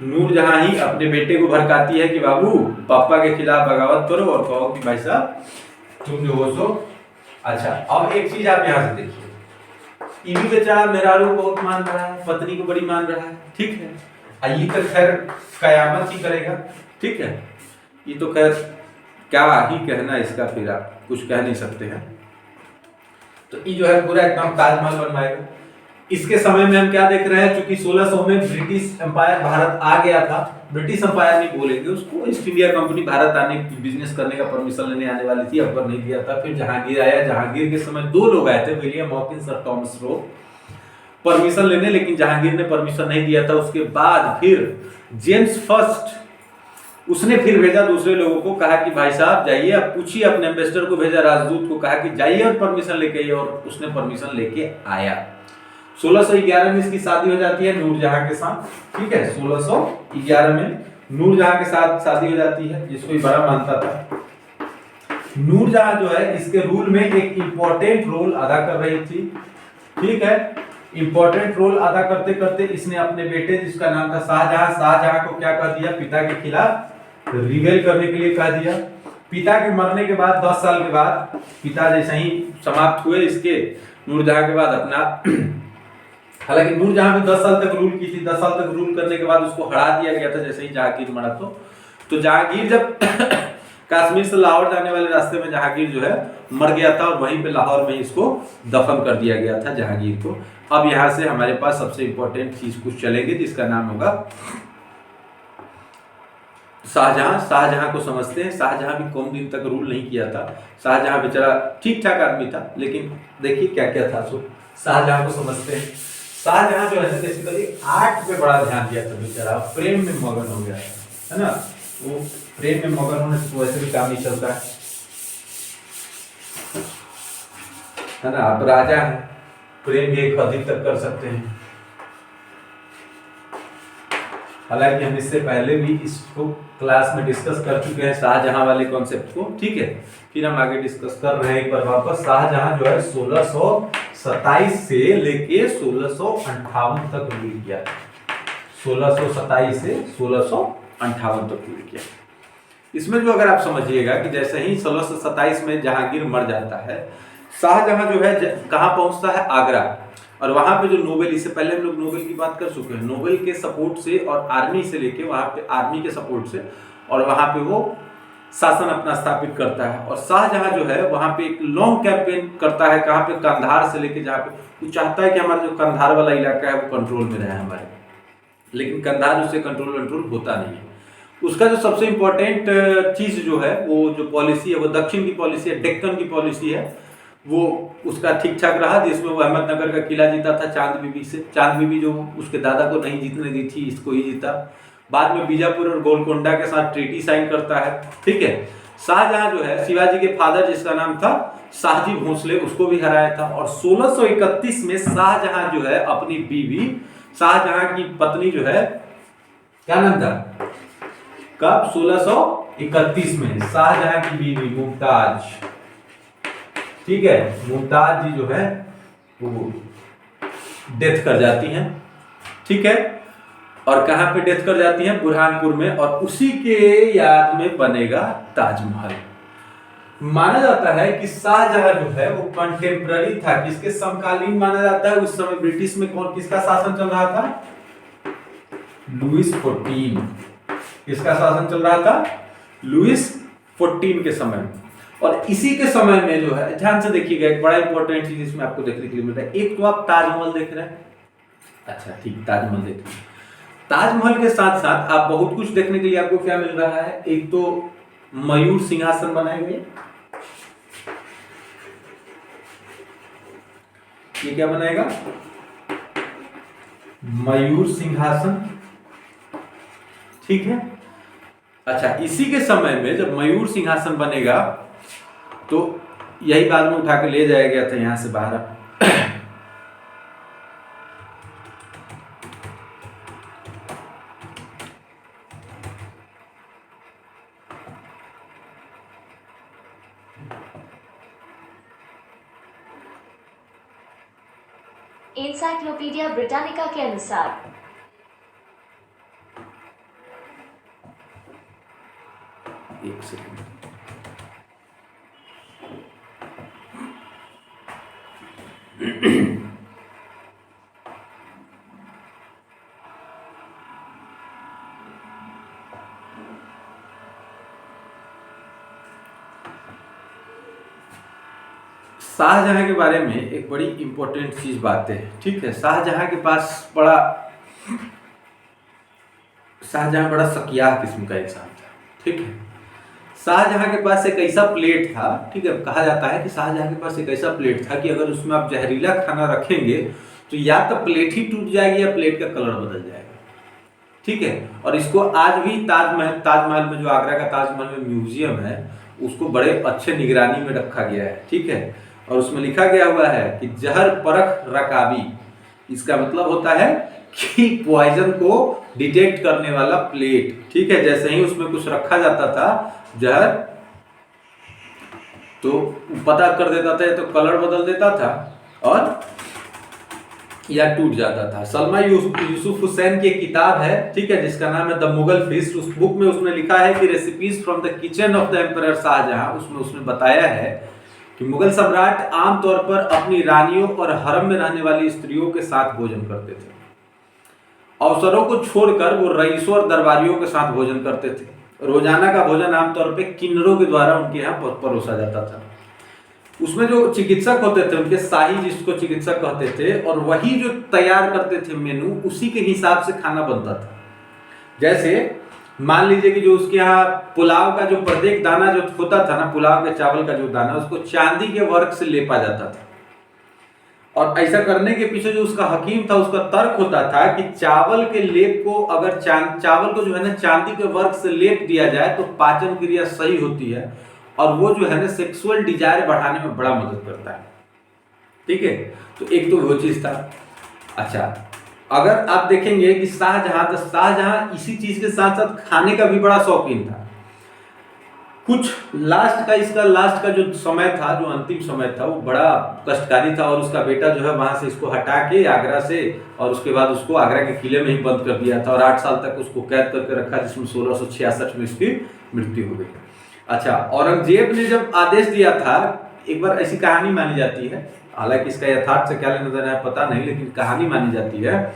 नूरजहां ही अपने बेटे को भड़काती है कि बाबू पापा के खिलाफ बगावत करो और कहो कि भाई साहब तुम जो हो सो अच्छा। अब एक चीज आप यहाँ से देखिए, ये भी बेचारा मेहरारू को बहुत मान रहा है, पत्नी को बड़ी मान रहा है, ठीक है। ये तो खैर कयामत ही करेगा, ठीक है। ये तो खैर क्या ही कहना इसका, फिर आप कुछ कह नहीं सकते हैं। तो ये जो है पूरा एकदम ताजमहल बनवाएगा। इसके समय में हम क्या देख रहे हैं, चूंकि 1600 में ब्रिटिश एम्पायर भारत आ गया था, ब्रिटिश एम्पायर नहीं बोलेंगे उसको, ईस्ट इंडिया कंपनी भारत आने बिजनेस करने का परमिशन लेने आने वाली थी, अकबर नहीं दिया था। फिर जहांगीर आया, जहांगीर के समय दो लोग आए थे, विलियम हॉकिंस और टॉमस रो, परमिशन लेने, लेकिन जहांगीर ने परमिशन नहीं दिया था। उसके बाद फिर जेम्स फर्स्ट, उसने फिर भेजा दूसरे लोगों को, कहा कि भाई साहब जाइए, आप पूछिए, अपने एम्बेसडर को भेजा, राजदूत को कहा कि जाइए और परमिशन लेके आइए, और उसने परमिशन लेके आया। 1611 में इसकी शादी हो जाती है नूरजहां के साथ, ठीक है। 1611 में नूरजहां के साथ शादी हो जाती है, जिसको बड़ा मानता था। नूरजहां जो है इसके रूल में एक इंपॉर्टेंट रोल अदा कर रही थी, ठीक है। इंपॉर्टेंट रोल अदा करते करते इसने अपने बेटे, जिसका नाम था शाहजहां को क्या कह दिया, पिता के खिलाफ रिबेल करने के लिए कह दिया। पिता के मरने के बाद 10 साल के बाद, पिता जैसे ही समाप्त हुए इसके, नूरजहां के बाद अपना हालांकि नूरजहां भी 10 साल तक रूल की थी, 10 साल तक रूल करने के बाद उसको हरा दिया गया था जैसे ही जहांगीर मरा। तो जहांगीर जब कश्मीर से लाहौर जाने वाले रास्ते में जहांगीर जो है मर गया था, और वहीं पे लाहौर में इसको दफन कर दिया गया था जहांगीर को। अब यहाँ से हमारे पास सबसे इंपॉर्टेंट चीज कुछ चलेगी, जिसका नाम होगा शाहजहां। शाहजहां को समझते हैं। शाहजहां भी कम दिन तक रूल नहीं किया था। शाहजहां बेचारा ठीक ठाक आदमी था, लेकिन देखिए क्या क्या था। सो शाहजहां को समझते हैं। शाहजहां जो है बेसिकली आर्ट पे बड़ा ध्यान दिया था बेचारा, प्रेम में मगन हो गया है ना। वो प्रेम में मगन होने से वैसे भी काम नहीं चलता है ना। आप राजा हैं, प्रेम भी एक हद तक कर सकते हैं। हालांकि हम इससे पहले भी इसको क्लास में डिस्कस कर चुके हैं, शाहजहां वाले कॉन्सेप्ट को, ठीक है। फिर हम आगे डिस्कस कर रहे हैं एक बार वापस। शाहजहां जो है 1627 से लेके 1658 तक रूल किया। 1627 से 1658 तक रूल किया। इसमें जो अगर आप समझिएगा कि जैसे ही 1627 में जहांगीर मर जाता है, शाहजहां जो है कहाँ पहुंचता है, आगरा। और वहां पे जो नोबेल, इससे पहले हम लोग नोबेल की बात कर चुके हैं, नोबेल के सपोर्ट से और आर्मी से लेके वहां पे, आर्मी के सपोर्ट से, और वहां पे वो शासन अपना स्थापित करता है। और शाहजहां जो है वहां पे एक लॉन्ग कैंपेन करता है, कहाँ पे, कंधार से लेके, जहाँ पे वो चाहता है कि हमारा जो कंधार वाला इलाका है वो कंट्रोल में रहे हमारे, लेकिन कंधार उससे कंट्रोल होता नहीं है। उसका जो सबसे इंपॉर्टेंट चीज जो है, वो जो पॉलिसी है, वो दक्षिण की पॉलिसी है, डेक्कन की पॉलिसी है, वो उसका ठीक ठाक रहा, जिसमें वो अहमदनगर का किला जीता था चांद बीबी से। चांद बीबी जो उसके दादा को नहीं जीतने दी थी, इसको ही जीता। बाद में बीजापुर और गोलकोंडा के साथ ट्रीटी साइन करता है, ठीक है। शाहजहां जो है शिवाजी के फादर, जिसका नाम था शाहजी भोसले, उसको भी हराया था। और 1631 में शाहजहां जो है अपनी बीवी, शाहजहां की पत्नी जो है, क्या नाम था, कब, 1631 में शाहजहां की बीवी मुमताज, ठीक है, मुमताज जी जो है वो डेथ कर जाती हैं, ठीक है। और कहां पे डेथ कर जाती हैं, बुरहानपुर में। और उसी के याद में बनेगा ताजमहल। माना जाता है कि शाहजहां जो है वो कंटेम्पररी था, किसके समकालीन माना जाता है। उस समय ब्रिटिश में कौन, किसका शासन चल रहा था, लुइस 14। किसका शासन चल रहा था, लुइस 14 के समय। और इसी के समय में जो है, ध्यान से देखिएगा, एक बड़ा इंपॉर्टेंट चीज इसमें आपको देखने के लिए मिलता है। एक तो आप ताजमहल देख रहे हैं, अच्छा ठीक, ताजमहल देख रहे हैं। ताजमहल के साथ साथ आप बहुत कुछ देखने के लिए आपको क्या मिल रहा है, एक तो मयूर सिंहासन बनाए हुए, ये क्या बनाएगा, मयूर सिंहासन, ठीक है। अच्छा, इसी के समय में जब मयूर सिंहासन बनेगा, तो यही बाद में उठा के ले जाया गया था यहां से बाहर। एनसाइक्लोपीडिया ब्रिटानिका के अनुसार एक सेकंड, शाहजहां के बारे में एक बड़ी इंपॉर्टेंट चीज बात है, ठीक है। शाहजहां बड़ा शकियाह किस्म का इंसान था, ठीक है। शाहजहां के पास एक ऐसा प्लेट था, ठीक है, कहा जाता है कि शाहजहां के पास एक ऐसा प्लेट था कि अगर उसमें आप जहरीला खाना रखेंगे तो या तो प्लेट ही टूट जाएगी या प्लेट का कलर बदल जाएगा, ठीक है। और इसको आज भी ताजमहल में, जो आगरा का ताजमहल में म्यूजियम है, उसको बड़े अच्छे निगरानी में रखा गया है, ठीक है। और उसमें लिखा गया हुआ है कि जहर परख रकाबी, इसका मतलब होता है कि पॉइजन को डिटेक्ट करने वाला प्लेट, ठीक है। जैसे ही उसमें कुछ रखा जाता था जहर, तो पता कर देता था, तो कलर बदल देता था और या टूट जाता था। सलमा यूसुफ हुसैन की एक किताब है, ठीक है, जिसका नाम है द मुगल फीस्ट। उस बुक में उसने लिखा है कि recipes from the kitchen of the emperor Shahjahan. उसमें उसने बताया है कि मुगल सम्राट आमतौर पर अपनी रानियों और हरम में रहने वाली स्त्रियों के साथ भोजन करते थे। अवसरों को छोड़कर वो रईसों और दरबारियों के साथ भोजन करते थे। रोजाना का भोजन आमतौर पर किन्नरों के द्वारा उनके यहाँ परोसा जाता था। उसमें जो चिकित्सक होते थे, उनके शाही जिसको चिकित्सक कहते थे, और वही जो तैयार करते थे मेनू, उसी के हिसाब से खाना बनता था। जैसे मान लीजिए कि जो उसके यहाँ पुलाव का जो प्रत्येक दाना जो होता था ना, पुलाव के चावल का जो दाना, उसको चांदी के वर्क से लेपा जाता था। और ऐसा करने के पीछे जो उसका हकीम था, उसका तर्क होता था कि चावल के लेप को अगर चावल को जो है ना चांदी के वर्क से लेप दिया जाए तो पाचन क्रिया सही होती है, और वो जो है ना सेक्सुअल डिजायर बढ़ाने में बड़ा मदद करता है, ठीक है। तो एक तो वो चीज था। अच्छा, अगर आप देखेंगे कि शाहजहां इसी चीज के साथ साथ खाने का भी बड़ा शौकीन था। कुछ इसका लास्ट का जो समय था, जो अंतिम समय था, वो बड़ा कष्टकारी था। और उसका बेटा जो है वहां से इसको हटा के आगरा से, और उसके बाद उसको आगरा के किले में ही बंद कर दिया था, और 8 साल तक उसको कैद करके रखा, जिसमें 1666 में इसकी मृत्यु हो गई। अच्छा, औरंगजेब ने जब आदेश दिया था, एक बार ऐसी कहानी मानी जाती है, हालांकि इसका यथार्थ से क्या लेना देना है पता नहीं, लेकिन कहानी मानी जाती है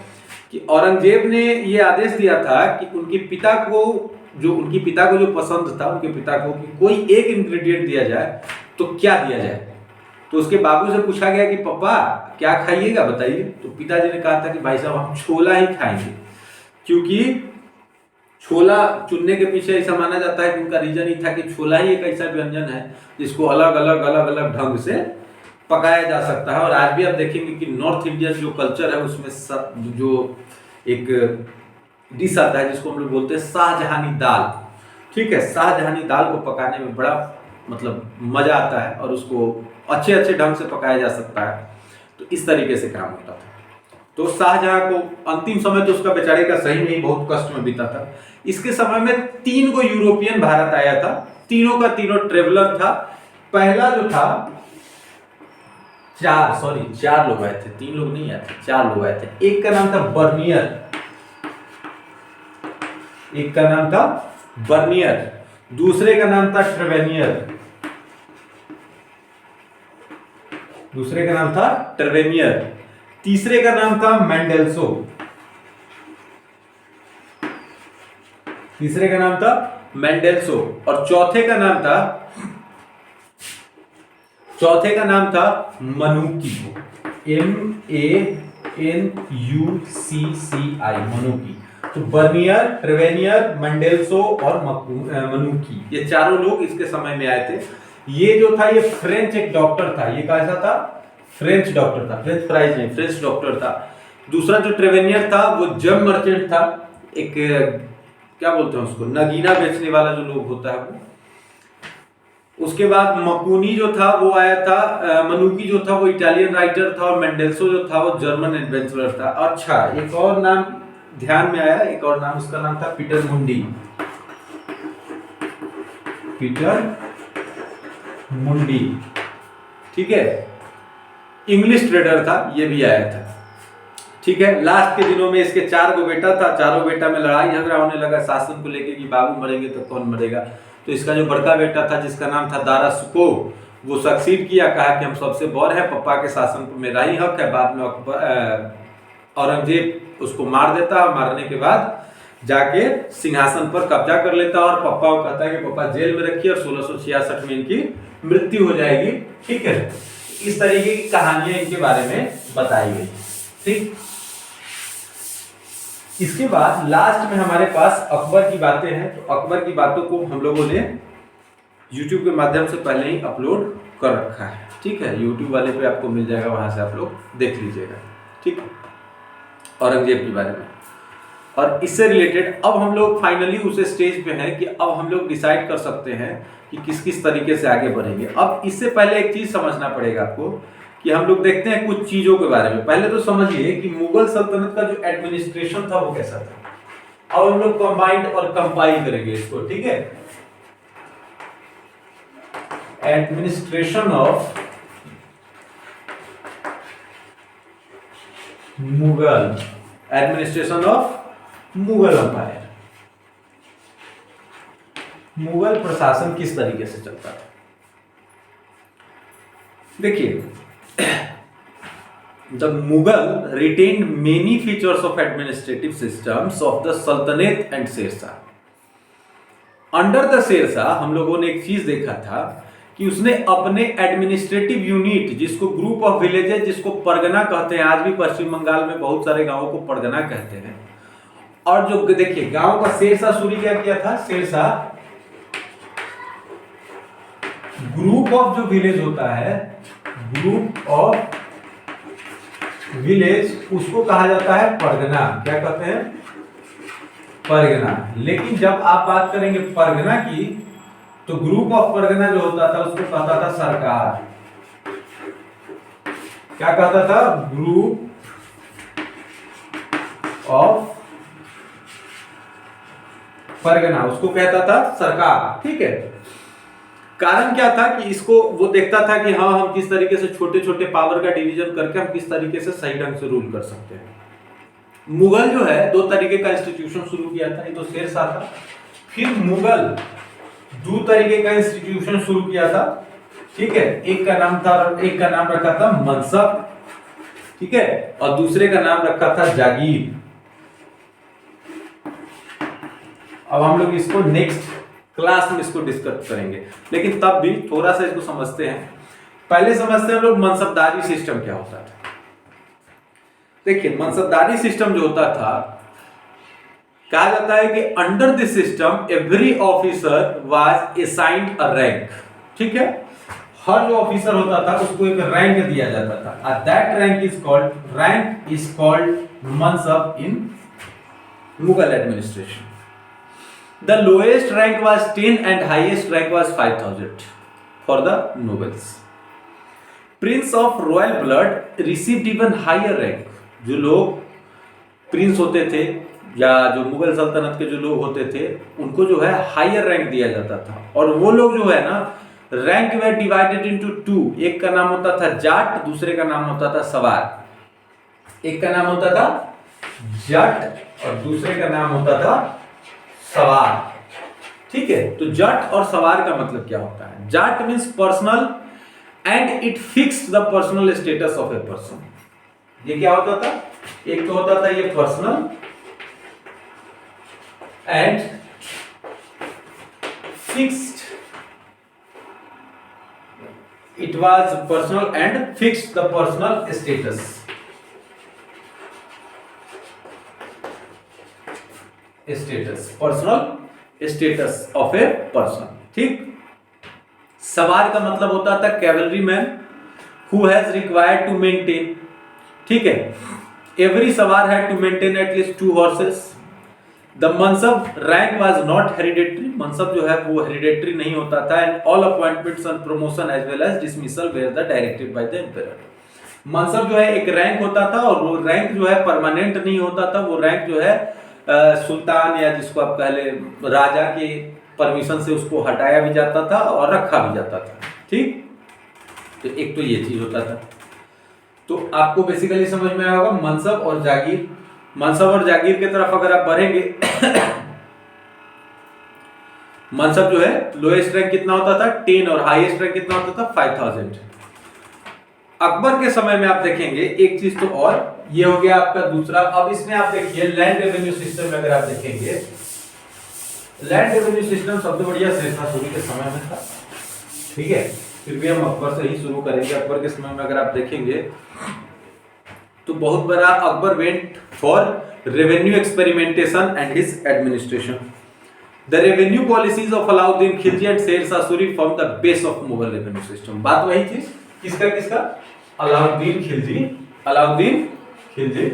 कि औरंगजेब ने ये आदेश दिया था कि उनके पिता को जो पसंद था, उनके पिता को कि कोई एक इंग्रेडिएंट दिया जाए तो क्या दिया जाए। तो उसके बाबू से पूछा गया कि पापा क्या खाइएगा बताइए। तो पिताजी ने कहा था कि भाई साहब हम छोला ही खाएंगे, क्योंकि छोला चुनने के पीछे ऐसा माना जाता है कि उनका रीजन ही था कि छोला ही एक ऐसा व्यंजन है जिसको अलग अलग ढंग से पकाया जा सकता है। और आज भी आप देखेंगे कि नॉर्थ इंडियन जो कल्चर है, उसमें जो एक डिश आता है जिसको हम लोग बोलते हैं शाहजहानी दाल, ठीक है। शाहजहानी दाल को पकाने में बड़ा मतलब मजा आता है, और उसको अच्छे ढंग से पकाया जा सकता है। तो इस तरीके से काम होता था। तो शाहजहां को अंतिम समय तो उसका बेचारे का सही नहीं, बहुत कष्ट में बीता था। इसके समय में 3 गो यूरोपियन भारत आया था, तीनों का तीनों ट्रेवलर था। पहला जो था 4 लोग आए थे, 3 लोग नहीं आए थे, 4 लोग आए थे। एक का नाम था बर्नियर, दूसरे का नाम था ट्रेवेनियर, तीसरे का नाम था मेंडेल्सो, और चौथे का नाम था मनुकी, MANUCCI, मनुकी। तो बर्नियर, ट्रेवेनियर, मेंडेल्सो और मनुकी, ये चारों लोग इसके समय में आए थे। ये जो था, ये फ्रेंच एक डॉक्टर था। ये कैसा था? फ्रेंच डॉक्टर था, फ्रेंच डॉक्टर था। दूसरा जो ट्रेवेनियर था वो जम मर्चेंट था, एक क्या बोलते हैं उसको, नगीना बेचने वाला जो लोग होता है वो। उसके बाद मकुनी जो था वो आया था, मनुकी जो था वो इटालियन राइटर था, और मेंडेल्सो जो था वो जर्मन एडवेंचरर था। अच्छा, एक और नाम ध्यान में आया, एक और नाम, उसका नाम था पीटर मुंडी, ठीक है, इंग्लिश ट्रेडर था, ये भी आया था, ठीक है। लास्ट के दिनों में इसके 4 गो बेटा था, चारों बेटा में लड़ाई झगड़ा होने लगा शासन को लेके कि बाबू मरेंगे तो कौन मरेगा। तो इसका जो बड़का बेटा था जिसका नाम था दारा सुको, वो सक्सीड किया, कहा कि हम सबसे बड़ है, पापा के शासन पर मेरा ही हक है। बाद में औरंगजेब उसको मार देता, मारने के बाद जाके सिंहासन पर कब्जा कर लेता, और पापा को कहता है कि पापा जेल में रखिए, और 1666 में इनकी मृत्यु हो जाएगी, ठीक है। इस तरीके की कहानियां इनके बारे में बताई गई। ठीक, इसके बाद लास्ट में हमारे पास अकबर की बातें हैं। तो अकबर की बातों को हम लोगों ने YouTube के माध्यम से पहले ही अपलोड कर रखा है। ठीक है, YouTube वाले पे आपको मिल जाएगा, वहां से आप लोग देख लीजिएगा। ठीक, औरंगजेब के बारे में। और इससे रिलेटेड अब हम लोग फाइनली उस स्टेज पे हैं कि अब हम लोग डिसाइड कर सकते हैं कि किस किस तरीके से आगे बढ़ेंगे। अब इससे पहले एक चीज समझना पड़ेगा आपको कि हम लोग देखते हैं कुछ चीजों के बारे में। पहले तो समझिए कि मुगल सल्तनत का जो एडमिनिस्ट्रेशन था वो कैसा था। अब हम लोग कंबाइंड और कंपाइल करेंगे इसको। ठीक है, administration of Mughal, administration of Mughal umpire, Mughal प्रशासन किस तरीके से चलता था। देखिए, the Mughal retained many features of administrative systems of the Sultanate and Sher Shah. Under the Sher Shah हम लोगों ने एक चीज देखा था कि उसने अपने एडमिनिस्ट्रेटिव यूनिट, जिसको ग्रुप ऑफ विलेजेस, जिसको परगना कहते हैं, आज भी पश्चिम बंगाल में बहुत सारे गांवों को परगना कहते हैं। और जो देखिए गांव का शेरशाह शुरू क्या किया था, शेरशाह ग्रुप ऑफ जो विलेज होता है, ग्रुप ऑफ विलेज, उसको कहा जाता है परगना। क्या कहते हैं, परगना। लेकिन जब आप बात करेंगे परगना की, तो ग्रुप ऑफ परगना जो होता था उसको कहता था सरकार। क्या कहता था, ग्रुप ऑफ परगना, उसको कहता था सरकार। ठीक है, कारण क्या था कि इसको वो देखता था कि हाँ, हम किस तरीके से छोटे छोटे पावर का डिवीजन करके हम किस तरीके से सही ढंग से रूल कर सकते हैं। मुगल जो है दो तरीके का इंस्टीट्यूशन शुरू किया था, ये तो शेरशाह था। फिर मुगल दो तरीके का इंस्टीट्यूशन शुरू किया था। ठीक है, एक का नाम रखा था मनसब, ठीक है, और दूसरे का नाम रखा था जागीर। अब हम लोग इसको नेक्स्ट क्लास में इसको डिस्कस करेंगे, लेकिन तब भी थोड़ा सा इसको समझते हैं। पहले समझते हैं हम लोग मनसबदारी सिस्टम क्या होता था। देखिए, मनसबदारी सिस्टम जो होता था, कहा जाता है कि under this system every officer was assigned a rank. ठीक है, हर जो ऑफिसर होता था उसको एक रैंक दिया जाता था। That rank is called mansab in Mughal administration. The lowest rank was 10 and highest rank was 5,000 for the nobles. Prince of royal blood received even higher rank. जो लोग प्रिंस होते थे या जो मुगल सल्तनत के जो लोग होते थे, उनको जो है हायर रैंक दिया जाता था। और वो लोग जो है ना, रैंक वे डिवाइडेड इनटू टू। एक का नाम होता था जाट, दूसरे का नाम होता था सवार। एक का नाम होता था जट और दूसरे का नाम होता था सवार। ठीक है, तो जट और सवार का मतलब क्या होता है। Zat means personal and it fixed the personal status of a person. ये क्या होता था, एक तो होता था ये personal and fixed, it was personal and fixed the personal status. Personal status of a person. ठीक, सवार का मतलब होता था cavalry man who has required to maintain. ठीक है, every sawar had to maintain at least 2 horses. The mansab rank was not hereditary. मनसब जो है वो हेरिडेटरी नहीं होता था। And all appointments and promotion as well as dismissal were the directed by the emperor. Mansab जो है एक रैंक होता था और वो रैंक जो है परमानेंट नहीं होता था। वो रैंक जो है सुल्तान या जिसको आप कह ले राजा के परमिशन से उसको हटाया भी जाता था और रखा भी जाता था। ठीक, तो एक तो ये चीज होता था। तो आपको बेसिकली समझ में आया होगा मनसब और जागीर। मनसब और जागीर की तरफ अगर आप बढ़ेंगे, मनसब जो है लोएस्ट रैंक कितना होता था 10 और हाईएस्ट रैंक कितना होता था 5000। अकबर के समय में आप देखेंगे एक चीज तो, और ये हो गया आपका दूसरा। अब इसमें आप देखिए लैंड रेवेन्यू सिस्टम में अगर आप देखेंगे, लैंड रेवेन्यू सिस्टम सबसे बढ़िया शेरशाह सूरी के समय में था। ठीक है, फिर भी हम अकबर से ही शुरू करेंगे। अकबर के समय में अगर आप देखेंगे तो बहुत बड़ा Akbar went for revenue experimentation and his administration. The revenue policies of Alauddin Khilji and Sher Shah Suri form the base of Mughal revenue system. बात वही चीज, किसका किसका? अलाउद्दीन खिलजी, अलाउद्दीन खिलजी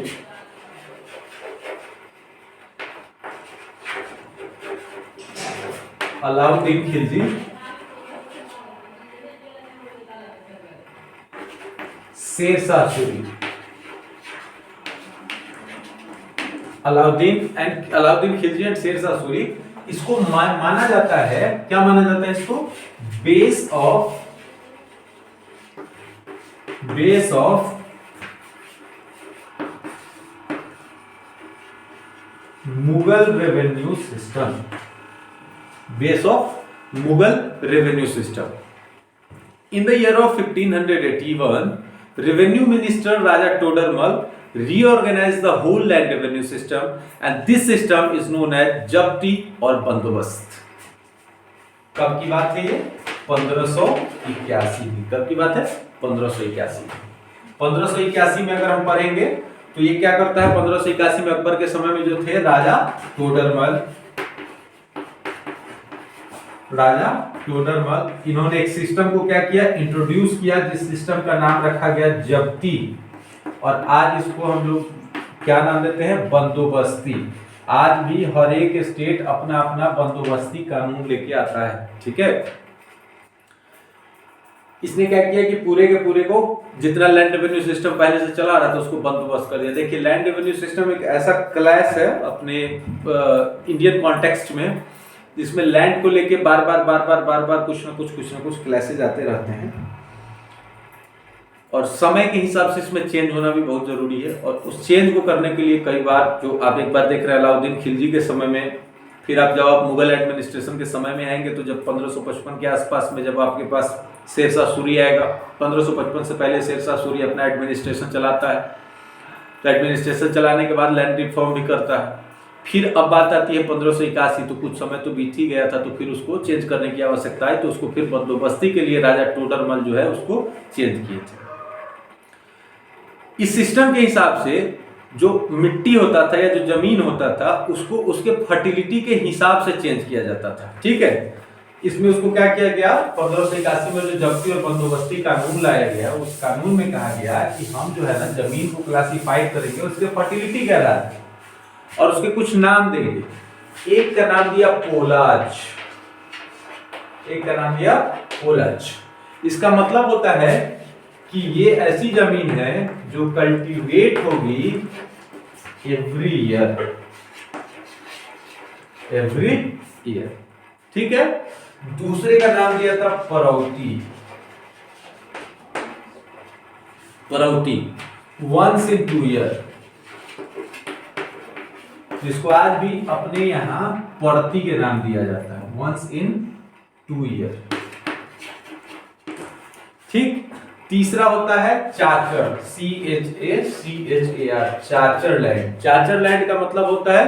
अलाउद्दीन खिलजी शेर शाह सूरी, अलाउद्दीन खिलजी एंड शेर शाह सूरी, इसको माना जाता है, क्या माना जाता है इसको? Base of Mughal revenue system, base of Mughal revenue system. In the year of 1581, revenue minister Raja Todermal reorganized the whole land revenue system and this system is known as जब्ती और बंदोबस्त। कब की बात है ये? 1581 की। कब की बात है? 1581। 1581 में अगर हम पढ़ेंगे तो ये क्या करता है? 1581 में अकबर के समय में जो थे राजा टोडरमल, इन्होंने एक सिस्टम को क्या किया? इंट्रोड्यूस किया, जिस सिस्टम का नाम रखा गया जब्ती, और आज इसको हम लोग क्या नाम देते हैं? बंदोबस्ती। आज भी हर एक स्टेट अपना अपना बंदोबस्ती कानून लेके आता है, ठीक है। इसने क्या किया कि पूरे के पूरे को जितना लैंड रेवेन्यू सिस्टम पहले से चला रहा था उसको बंदोबस्त कर दिया। देखिए लैंड रेवेन्यू सिस्टम एक ऐसा क्लास है अपने इंडियन कॉन्टेक्स्ट में जिसमें लैंड को लेके बार बार कुछ ना कुछ क्लासेज आते रहते हैं, और समय के हिसाब से इसमें चेंज होना भी बहुत जरूरी है। और उस चेंज को करने के लिए कई बार, जो आप एक बार देख रहे हैं अलाउद्दीन खिलजी के समय में, फिर आप जब आप मुगल एडमिनिस्ट्रेशन के समय में आएंगे तो जब 1555 के आसपास में जब आपके पास शेर शाह सूरी आएगा, 1555 से पहले शेर शाह सूरी अपना एडमिनिस्ट्रेशन चलाता है, तो एडमिनिस्ट्रेशन चलाने के बाद लैंड रिफॉर्म भी करता है। फिर अब बात आती है 1581, तो कुछ समय तो बीत ही गया था, तो फिर उसको चेंज करने की आवश्यकता है, तो उसको फिर बंदोबस्ती के लिए राजा टोडरमल जो है उसको चेंज किए थे। इस सिस्टम के हिसाब से जो मिट्टी होता था या जो जमीन होता था उसको उसके फर्टिलिटी के हिसाब से चेंज किया जाता था, ठीक है। इसमें उसको क्या किया गया? 1581 में जो जब्ती और बंदोबस्ती कानून लाया गया, उस कानून में कहा गया कि हम जो है ना जमीन को क्लासिफाइड करेंगे उसके फर्टिलिटी के आधार पर, और उसके कुछ नाम देंगे। एक का नाम दिया पोलाज, एक का नाम दिया पोलाज। इसका मतलब होता है कि ये ऐसी जमीन है जो कल्टीवेट होगी एवरी ईयर, ठीक है। दूसरे का नाम दिया था परौती, वंस इन 2 ईयर, जिसको आज भी अपने यहां पड़ती के नाम दिया जाता है, वंस इन 2 ईयर, ठीक। तीसरा होता है चाचर, CHACHAR, चाचर लैंड। चाचर लैंड का मतलब होता है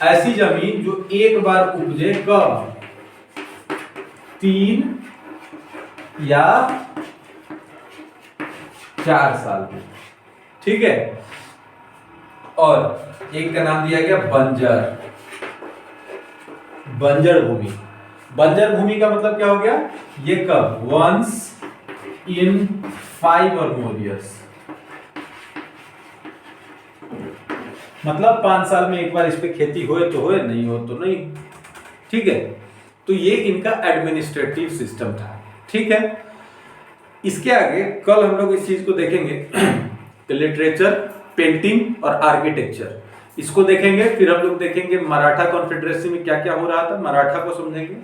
ऐसी जमीन जो एक बार उपजे, कब? 3 या 4 साल में, ठीक है। और एक का नाम दिया गया बंजर भूमि। बंजर भूमि का मतलब क्या हो गया? ये कब? वंस इन 5 और मोर ईयर्स, मतलब 5 साल में एक बार इस पे खेती होए तो होए, नहीं हो तो नहीं, ठीक है। तो ये इनका एडमिनिस्ट्रेटिव सिस्टम था, ठीक है। इसके आगे कल हम लोग इस चीज को देखेंगे, लिटरेचर, पेंटिंग और आर्किटेक्चर, इसको देखेंगे। फिर हम लोग देखेंगे मराठा कॉन्फेडरेसी में क्या क्या हो रहा था, मराठा को समझेंगे।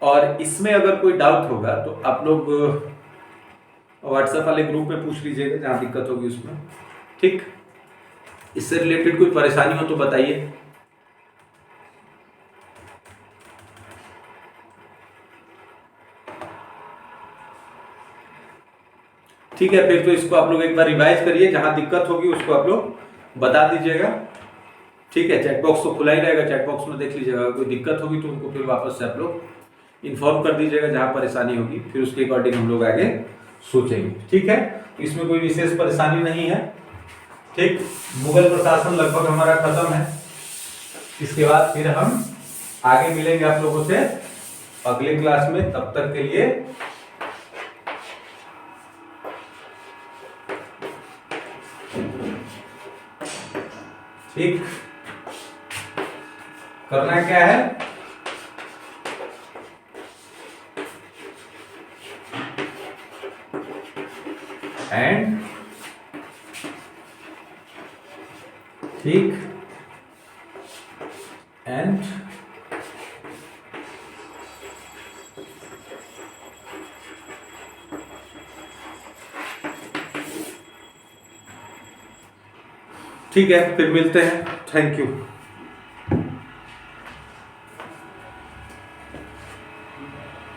और इसमें अगर कोई डाउट होगा तो आप लोग व्हाट्सएप वाले ग्रुप में पूछ लीजिएगा, जहां दिक्कत होगी उसमें, ठीक। इससे रिलेटेड कोई परेशानी हो तो बताइए। ठीक है, फिर तो इसको आप लोग एक बार रिवाइज करिए, जहां दिक्कत होगी उसको आप लोग बता दीजिएगा, ठीक है। चैट बॉक्स तो खुला ही रहेगा, चैट बॉक्स में देख लीजिएगा, कोई दिक्कत होगी तो उनको फिर वापस से आप लोग इन्फॉर्म कर दीजिएगा जहाँ परेशानी होगी, फिर उसके अकॉर्डिंग हम लोग आगे सोचेंगे। ठीक है, इसमें कोई विशेष परेशानी नहीं है। ठीक, मुगल प्रशासन लगभग हमारा खत्म है। इसके बाद फिर हम आगे मिलेंगे आप लोगों से अगले क्लास में। तब तक के लिए ठीक, करना क्या है, एंड ठीक, एंड ठीक है, फिर मिलते हैं। Thank you.